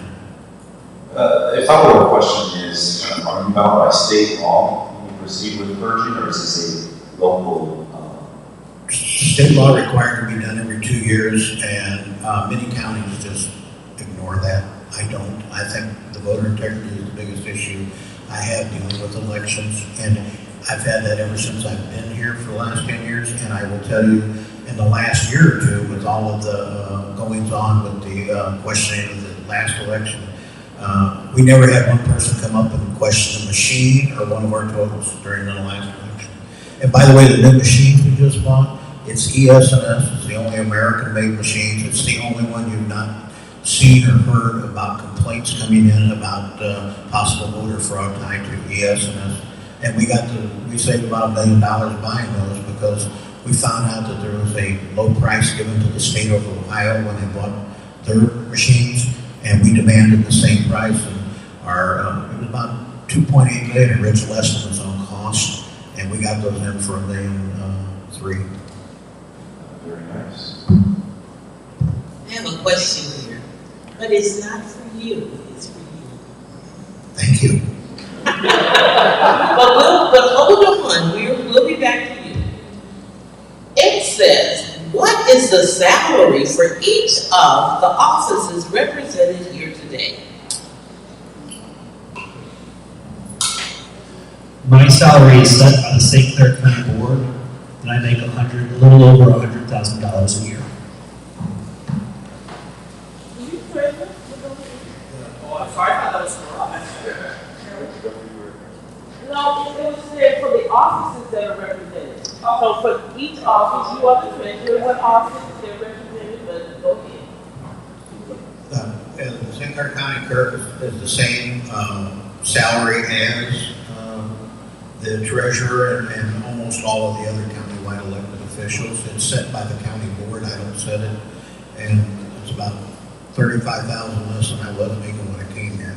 A follow-up question is, are you bound by state law when you proceed with purging, or is this a local? State law required to be done every 2 years, and many counties just ignore that. I don't. I think the voter integrity is the biggest issue I have dealing with elections, and I've had that ever since I've been here for the last 10 years, and I will tell you, in the last year or two, with all of the goings on with the questioning of the last election, we never had one person come up and question the machine or one of our totals during the last election. And by the way, the new machines we just bought, it's ES&S, it's the only American-made machines, it's the only one you've not seen or heard about complaints coming in about possible voter fraud tied to ES&S. And we saved about $1 million buying those because we found out that there was a low price given to the state of Ohio when they bought their machines, and we demanded the same price. And it was about $2.8 million, Rich Lessman's own cost, and we got those in for $1.3 million. Very nice. I have a question here, but it's not for you, it's for you. Thank you. But hold on, we'll be back to you. It says, what is the salary for each of the offices represented here today? My salary is set by the St. Clair County Board, and I make a little over $100,000 a year. Oh, I'm sorry, I thought that was for us. No, it was said for the offices that are represented. So for each office, you are the treasurer, what offices they're represented, but go ahead. And St. Clair County clerk is the same salary as the treasurer and almost all of the other countywide elected officials. It's set by the county board. I don't set it, and it's about $35,000 less than I was making when I came here.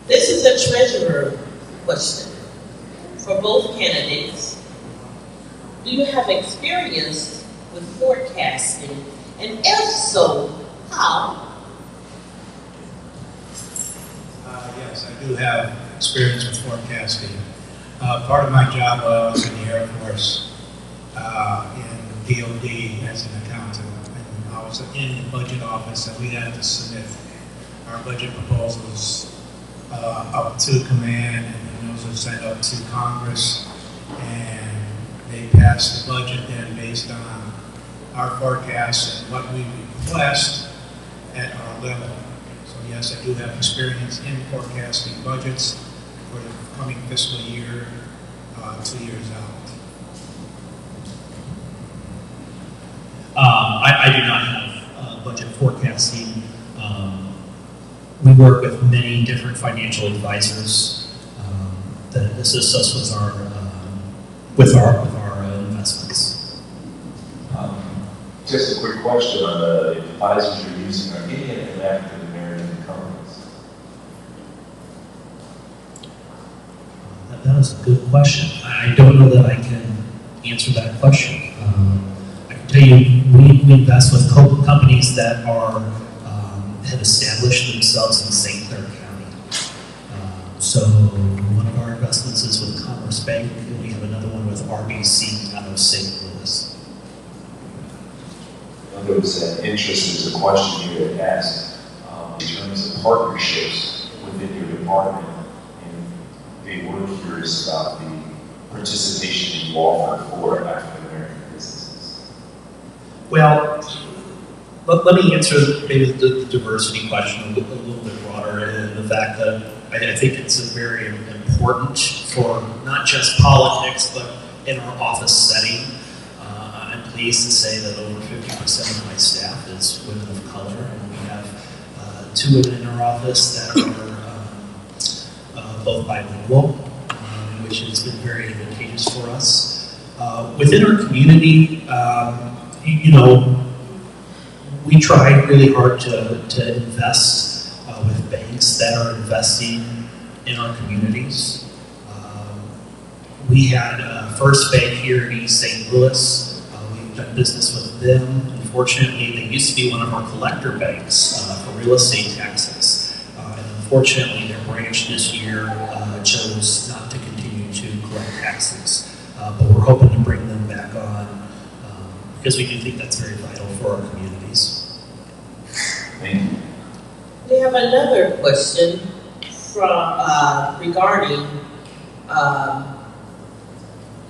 This is a treasurer question for both candidates. Do you have experience with forecasting? And if so, how? Yes, I do have experience with forecasting. Part of my job while I was in the Air Force in DOD as an accountant. And I was in the budget office, and we had to submit our budget proposals up to command, and those are sent up to Congress, and they pass the budget then based on our forecasts and what we request at our level. So yes, I do have experience in forecasting budgets for the coming fiscal year, 2 years out. I do not have budget forecasting. We work with many different financial advisors that assist us with our investments. Just a quick question on the advisors you're using. Are any of them African American companies? That is a good question. I don't know that I can answer that question. I can tell you we invest with companies that are have established themselves in St. Clair County. So one of our investments is with Commerce Bank, and we have another one with RBC out of St. Louis. There was an interest, there's a question you had asked in terms of partnerships within your department, and they were curious about the participation you offer for African American businesses. Well, let me answer maybe the diversity question a little bit broader, and the fact that I think it's very important for not just politics, but in our office setting. I'm pleased to say that over 50% of my staff is women of color, and we have 2 women in our office that are both bilingual, which has been very advantageous for us. Within our community, we try really hard to invest with banks that are investing in our communities. We had First Bank here in East St. Louis. We've done business with them. Unfortunately, they used to be one of our collector banks for real estate taxes. And unfortunately, their branch this year chose not to continue to collect taxes. But we're hoping to bring them back on because we do think that's very vital for our communities. Thank you. We have another question from regarding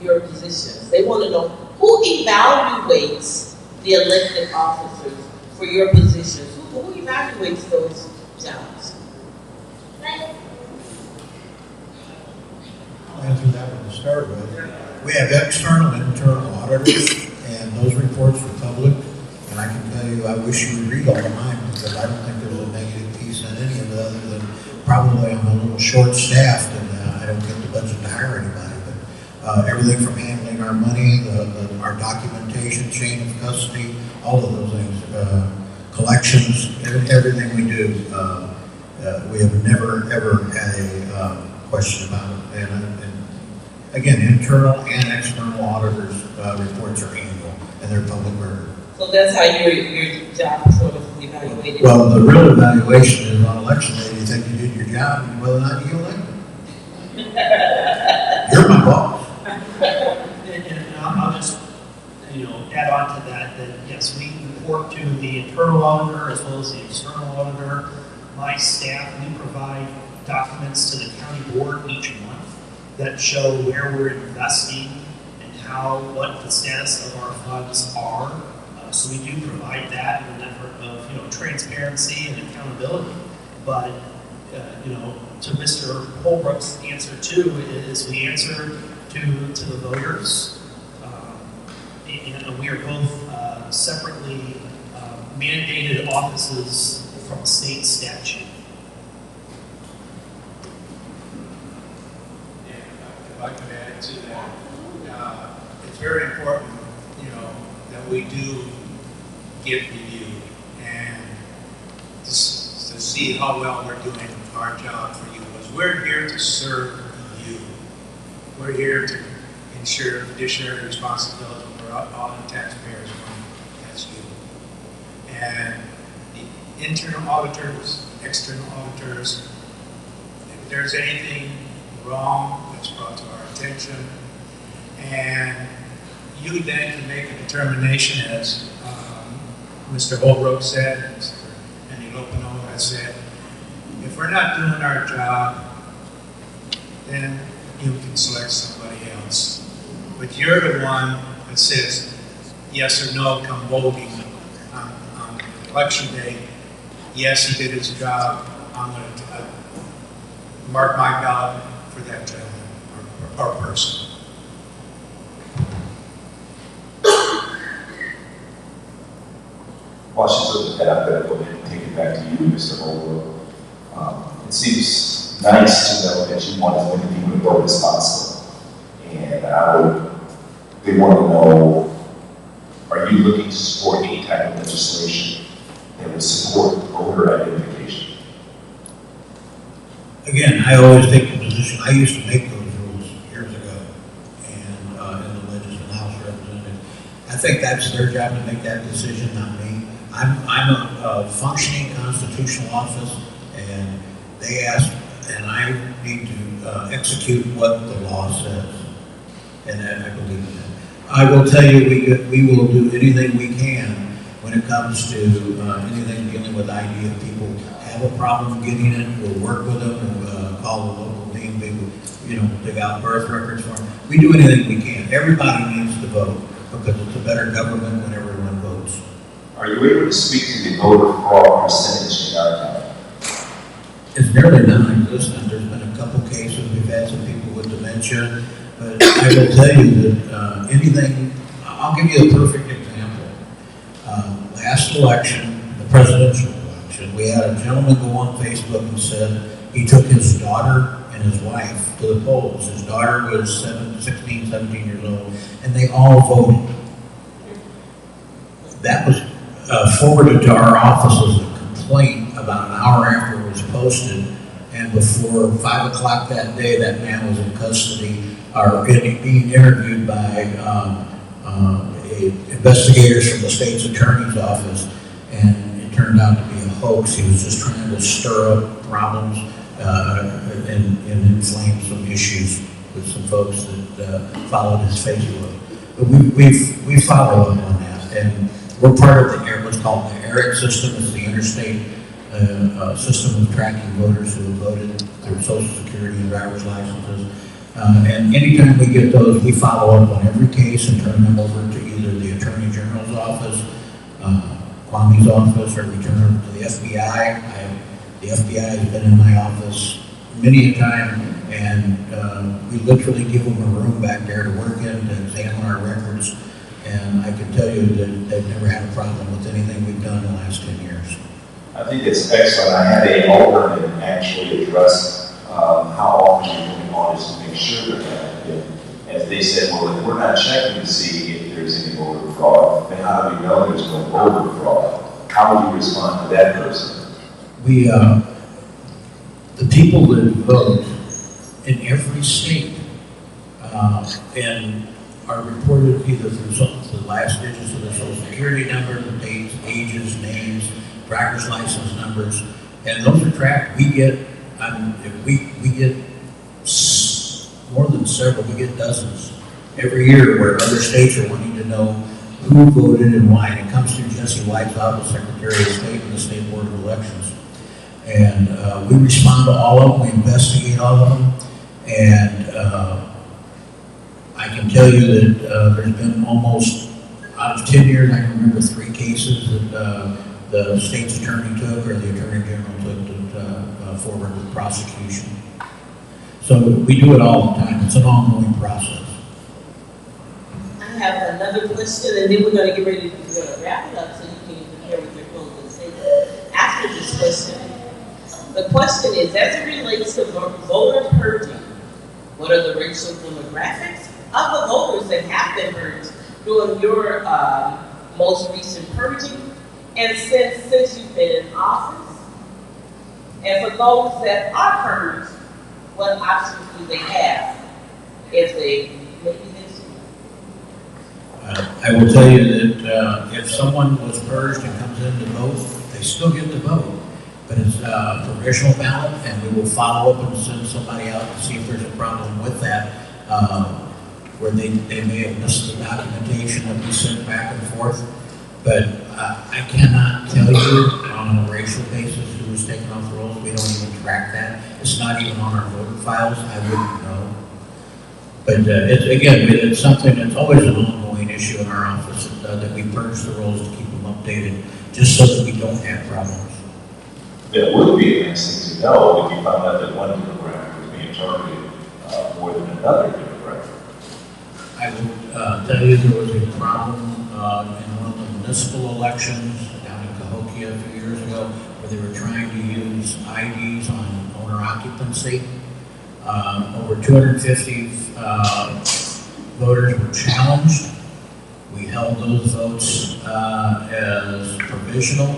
your positions. They want to know who evaluates the elected officers for your positions. Who evaluates those jobs? I'll answer that one to start with. We have external and internal auditors, and those reports are public. And I can tell you, I wish you would read all of mine, because I don't think there's a negative piece in any of it, other than probably I'm a little short-staffed and I don't get the budget to hire anybody. But everything from handling our money, our documentation, chain of custody, all of those things, collections, everything we do, we have never ever had a question about it. And again, internal and external auditors' reports are annual, and they're public record. So that's how your job sort of evaluated? Well, the real evaluation is on election day. You think you did your job, and whether or not you get elected. You're my boss. And I'll just, add on to that yes, we report to the internal auditor as well as the external auditor. My staff, we provide documents to the county board each month that show where we're investing and what the status of our funds are. So we do provide that in an effort of transparency and accountability. But to Mr. Holbrook's answer too is we answer to the voters, and we are both separately mandated offices from state statute. If I could add to that, it's very important, that we do get reviewed and to see how well we're doing our job for you, because we're here to serve you. We're here to ensure fiduciary responsibility for all the taxpayers' money. That's you. And the internal auditors, external auditors, if there's anything wrong, it's brought to our attention, and you then can make a determination, as Mr. Holbrook said, and Mr. Andy Lopino has said. If we're not doing our job, then you can select somebody else. But you're the one that says yes or no come voting on election day. Yes, he did his job. I'm going to mark my ballot for that gentleman or person. While she's looking at that, I'm going to go ahead and take it back to you, Mr. Holbrook. It seems nice to know that you want as many people to vote as possible. And they want to know, are you looking to support any type of legislation that would support voter identification? Again, I always take the position, I used to make those rules years ago, and in the legislative House representative. I think that's their job to make that decision, not me. I'm a functioning constitutional office, and they ask, and I need to execute what the law says, and I believe in that. I will tell you, we will do anything we can when it comes to anything dealing with ID. If people have a problem getting it, we'll work with them and call the local team. Dig out birth records for them. We do anything we can. Everybody needs to vote because it's a better government when everyone votes. Are you able to speak to the voter fraud percentage in our county? It's nearly non-existent. There's been a couple cases. We've had some people with dementia. But I will tell you that anything, I'll give you a perfect example. Last election, the presidential election, we had a gentleman go on Facebook and said he took his daughter and his wife to the polls. His daughter was 16, 17 years old, and they all voted. That was forwarded to our office as a complaint about an hour after it was posted, and before 5 o'clock that day, that man was in custody, or being interviewed by investigators from the state's attorney's office, and it turned out to be a hoax. He was just trying to stir up problems and inflame some issues with some folks that followed his Facebook. But we follow up on that, and we're part of what's called the ERIC system. It's the interstate system of tracking voters who have voted through Social Security and driver's licenses. And anytime we get those, we follow up on every case and turn them over to either the Attorney General's office, Kwame's office, or we turn them to the FBI. The FBI has been in my office many a time, and we literally give them a room back there to work in, to examine our records. And I can tell you that they've never had a problem with anything we've done in the last 10 years. I think it's excellent. I had a alderman actually address how often you're doing audits to make sure that as they said, well, if we're not checking to see if there's any voter fraud, then how do we know there's no voter fraud? How would you respond to that person? The people that vote in every state and are reported either through the last digits of their Social Security number, the dates, ages, names, driver's license numbers, and those are tracked. We get more than several, we get dozens every year where other states are wanting to know who voted and why. And it comes through Jesse White's office, Secretary of State, and the State Board of Elections. And we respond to all of them, we investigate all of them, and I can tell you that there's been almost, out of 10 years, I can remember 3 cases that the state's attorney took, or the Attorney General took forward with prosecution. So we do it all the time. It's an ongoing process. I have another question, and then we're going to get ready to wrap it up so you can prepare with your closing statement. After this question, the question is, as it relates to voter purging, what are the racial demographics of the voters that have been purged during your most recent purging, and since you've been in office? And for those that are purged, what options do they have if they maybe this? I will tell you that if someone was purged and comes in to vote, they still get to vote. But it's a provisional ballot, and we will follow up and send somebody out to see if there's a problem with that. where they may have missed the documentation that we sent back and forth. But I cannot tell you on a racial basis who was taken off the rolls. We don't even track that. It's not even on our voter files. I wouldn't know. But it's something that's always an ongoing issue in our office, that we purge the rolls to keep them updated, just so that we don't have problems. It would be a nice thing to know if you found out that one demographic was being targeted more than another demographic. I will tell you there was a problem in one of the municipal elections down in Cahokia a few years ago, where they were trying to use IDs on owner occupancy. Over 250 voters were challenged. We held those votes as provisional.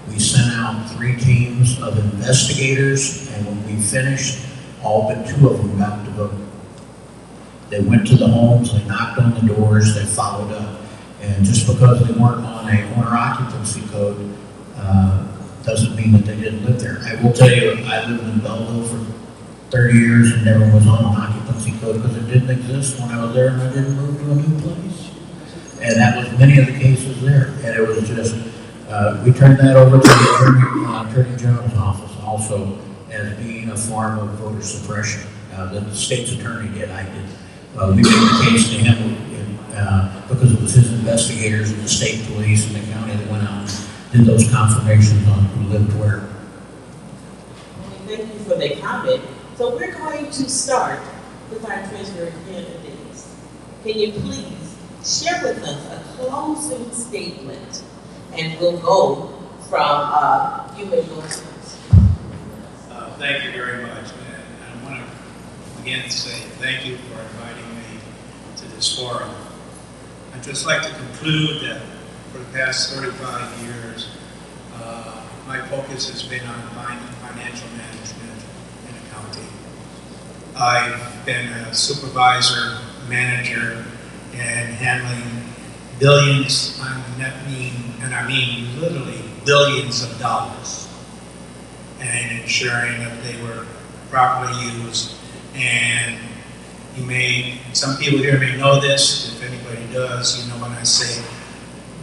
We sent out 3 teams of investigators, and when we finished, all but 2 of them got to vote. They went to the homes, they knocked on the doors, they followed up. And just because they weren't on a owner occupancy code doesn't mean that they didn't live there. I will tell you, I lived in Belleville for 30 years and never was on an occupancy code because it didn't exist when I was there, and I didn't move to a new place. And that was many of the cases there. And it was just, we turned that over to the Attorney General's office also as being a form of voter suppression. The state's attorney did, I did. We made the case to him because it was his investigators and the state police and the county that went out and did those confirmations on who lived where. Thank you for the comment. So we're going to start with our treasurer candidates. Can you please share with us a closing statement, and we'll go from you may go first. Thank you very much, man. I want to again say thank you for inviting me to this forum. I'd just like to conclude that for the past 35 years, my focus has been on financial management and accounting. I've been a supervisor, manager, and handling billions, I mean literally billions of dollars, and ensuring that they were properly used. And some people here may know this. If anybody does, you know when I say,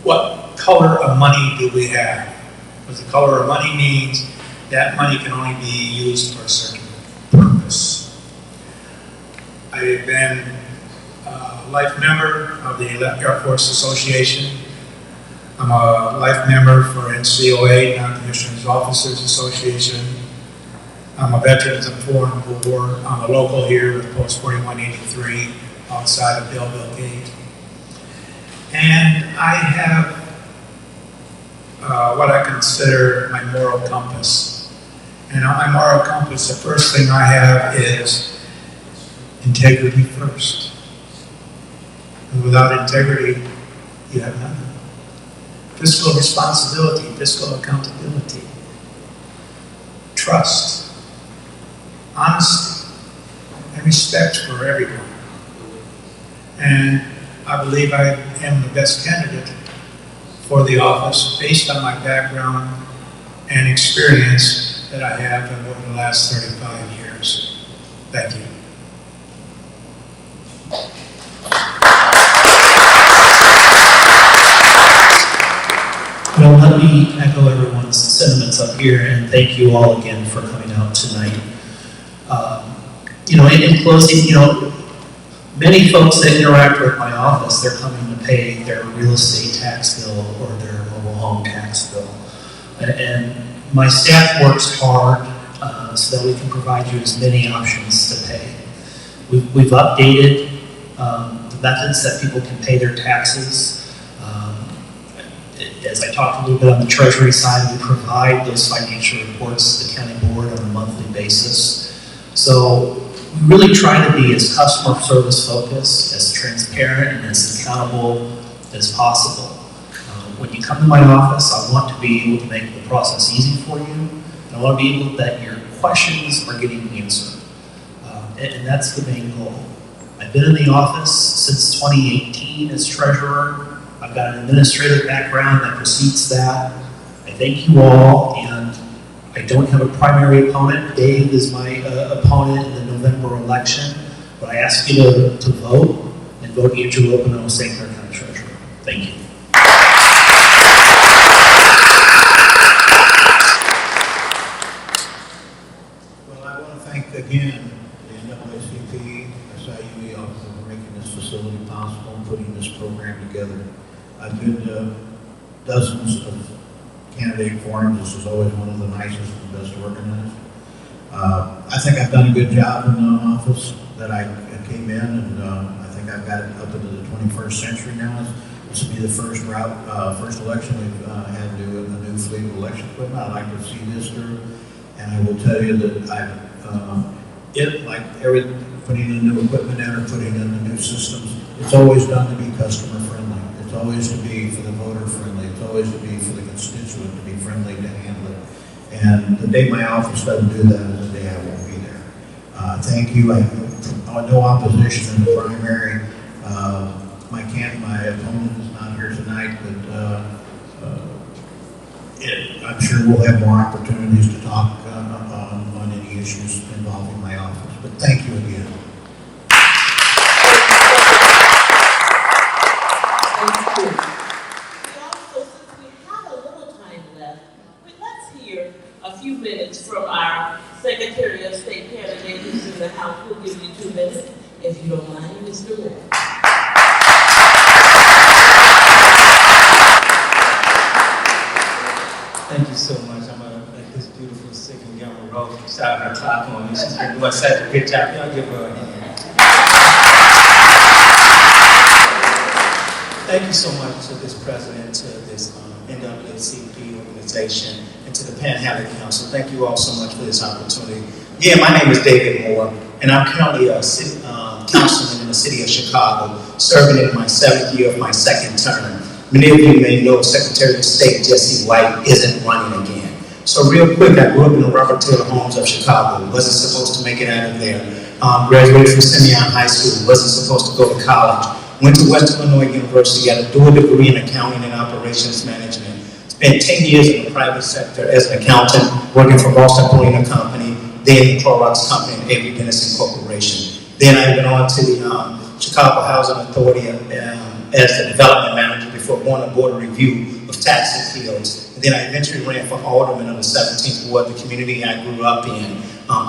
what color of money do we have? Because the color of money means that money can only be used for a certain purpose. I've been a life member of the Air Force Association. I'm a life member for NCOA, Non-Commissioned Officers Association. I'm a veteran of Foreign War. I'm a local here with Post 4183 outside of Belleville Gate. And I have what I consider my moral compass. And on my moral compass, the first thing I have is integrity first. And without integrity, you have nothing. Fiscal responsibility, fiscal accountability, trust, honesty, and respect for everyone. And I believe I am the best candidate for the office based on my background and experience that I have over the last 35 years. Thank you. Well, let me echo everyone's sentiments up here, and thank you all again for coming out tonight. In closing, many folks that interact with my office, they're coming to pay their real estate tax bill or their mobile home tax bill. And my staff works hard so that we can provide you as many options to pay. We've updated the methods that people can pay their taxes. As I talked a little bit on the Treasury side, we provide those financial reports to the county board on a monthly basis. So we really try to be as customer service focused, as transparent, and as accountable as possible. When you come to my office, I want to be able to make the process easy for you, and I want to be able that your questions are getting answered. And that's the main goal. I've been in the office since 2018 as treasurer. I've got an administrative background that precedes that. I thank you all, and I don't have a primary opponent. Dave is my opponent in the November election, but I ask you to vote. vote Andrew Lopino, St. Clair County Treasurer. Thank you. Well, I want to thank again the NAACP, SIUE office for making this facility possible and putting this program together. I've been to dozens of candidate forums. This is always one of the nicest and best organized. I think I've done a good job in the office that I came in, and I think I've got it up into the 21st century now. This will be the first election we've had to do in the new fleet of election equipment. I'd like to see this through, and I will tell you that putting in new equipment in or putting in the new systems, it's always done to be customer friendly. It's always to be for the voter friendly. It's always to be for the constituent to be friendly to handle it. And the day my office doesn't do that is the day I won't be there. Thank you. I no opposition in the primary. My opponent is not here tonight, but I'm sure we'll have more opportunities to talk on any issues involving my office. But thank you again. Thank you. Also, since we have a little time left, let's hear a few minutes from our Secretary of State candidate who's in the House. We'll give you 2 minutes, if you don't mind, Mr. Moore. Thank you so much. I'm going to let this beautiful singing young Rose from South her clap on me. She's been doing such a good job. Y'all give her a hand. Thank you so much to this president, to this NAACP organization, and to the Panhandle Council. Thank you all so much for this opportunity. Yeah, my name is David Moore, and I'm currently a city, councilman in the city of Chicago, serving in my 7th year of my 2nd term. Many of you may know Secretary of State Jesse White isn't running again. So real quick, I grew up in the Robert Taylor Homes of Chicago. Wasn't supposed to make it out of there. Graduated from Simeon High School. Wasn't supposed to go to college. Went to Western Illinois University. Got a dual degree in accounting and operations management. Spent 10 years in the private sector as an accountant, working for Boston Polina Company, then the Clorox Company and Avery Dennison Corporation. Then I went on to the Chicago Housing Authority as the development manager before going to board of review of tax appeals. And then I eventually ran for alderman of the 17th ward, the community I grew up in,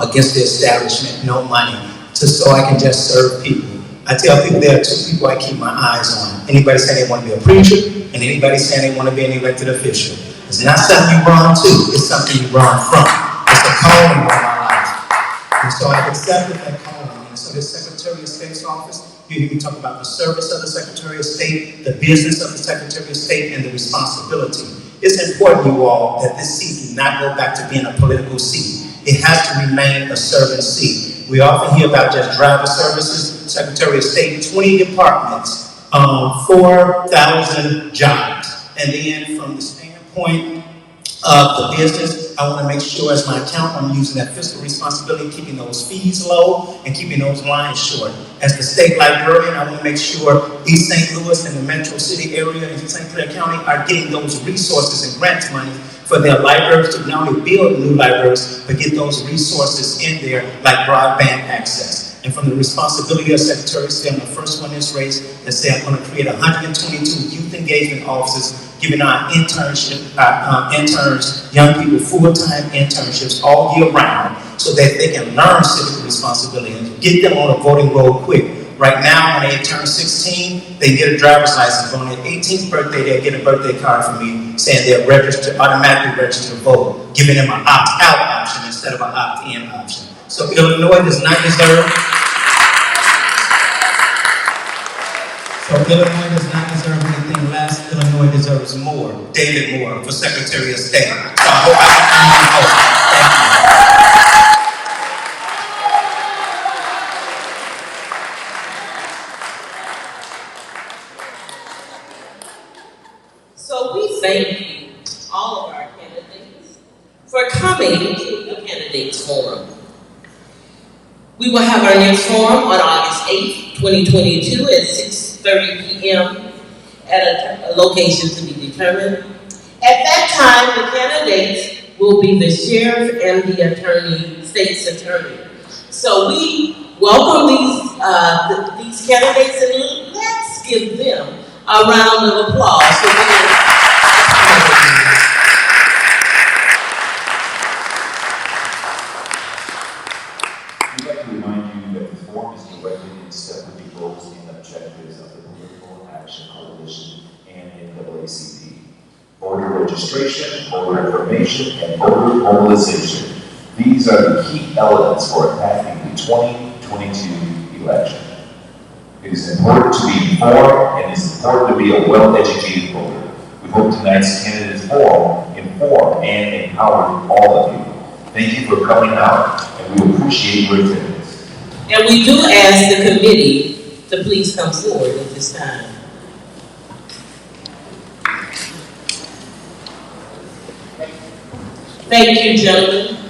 against the establishment, no money, just so I can just serve people. I tell people there are 2 people I keep my eyes on. Anybody saying they want to be a preacher, and anybody saying they want to be an elected official. It's not something you run to, it's something you run from. It's a calling of my life. And so I've accepted that calling. And so the Secretary of State's office, you hear me talk about the service of the Secretary of State, the business of the Secretary of State, and the responsibility. It's important, you all, that this seat do not go back to being a political seat. It has to remain a servant seat. We often hear about just driver services, Secretary of State, 20 departments, 4,000 jobs. And then from the standpoint of the business, I want to make sure as my accountant, I'm using that fiscal responsibility, keeping those fees low and keeping those lines short. As the state librarian, I want to make sure East St. Louis and the metro city area and St. Clair County are getting those resources and grant money for their libraries to not only build new libraries, but get those resources in there like broadband access. And from the responsibility of Secretary of State, I'm the first one in this race that say I'm going to create 122 youth engagement offices, giving our interns, young people, full-time internships all year round so that they can learn civic responsibility and get them on a voting roll quick. Right now, when they turn 16, they get a driver's license. On their 18th birthday, they get a birthday card from me saying they're registered, automatically registered to vote, giving them an opt-out option instead of an opt-in option. So Illinois does not deserve anything less. Illinois deserves more. David Moore for Secretary of State. So I hope I can vote. Thank you. So we thank you, all of our candidates, for coming to the Candidates Forum. We will have our next forum on August 8th, 2022 at 6:30 p.m. at a location to be determined. At that time, the candidates will be the sheriff and the state's attorney. So we welcome these candidates, and let's give them a round of applause for being. We'd like to remind you that the forum is directly in step with the goals and objectives of the Political Action Coalition and NAACP. Voter registration, voter information, and voter mobilization. These are the key elements for attacking the 2022 election. It is important to be informed, and it is important to be a well-educated voter. We hope tonight's candidates forum inform and empower all of you. Thank you for coming out, and we appreciate your attendance. And we do ask the committee to please come forward at this time. Thank you, gentlemen.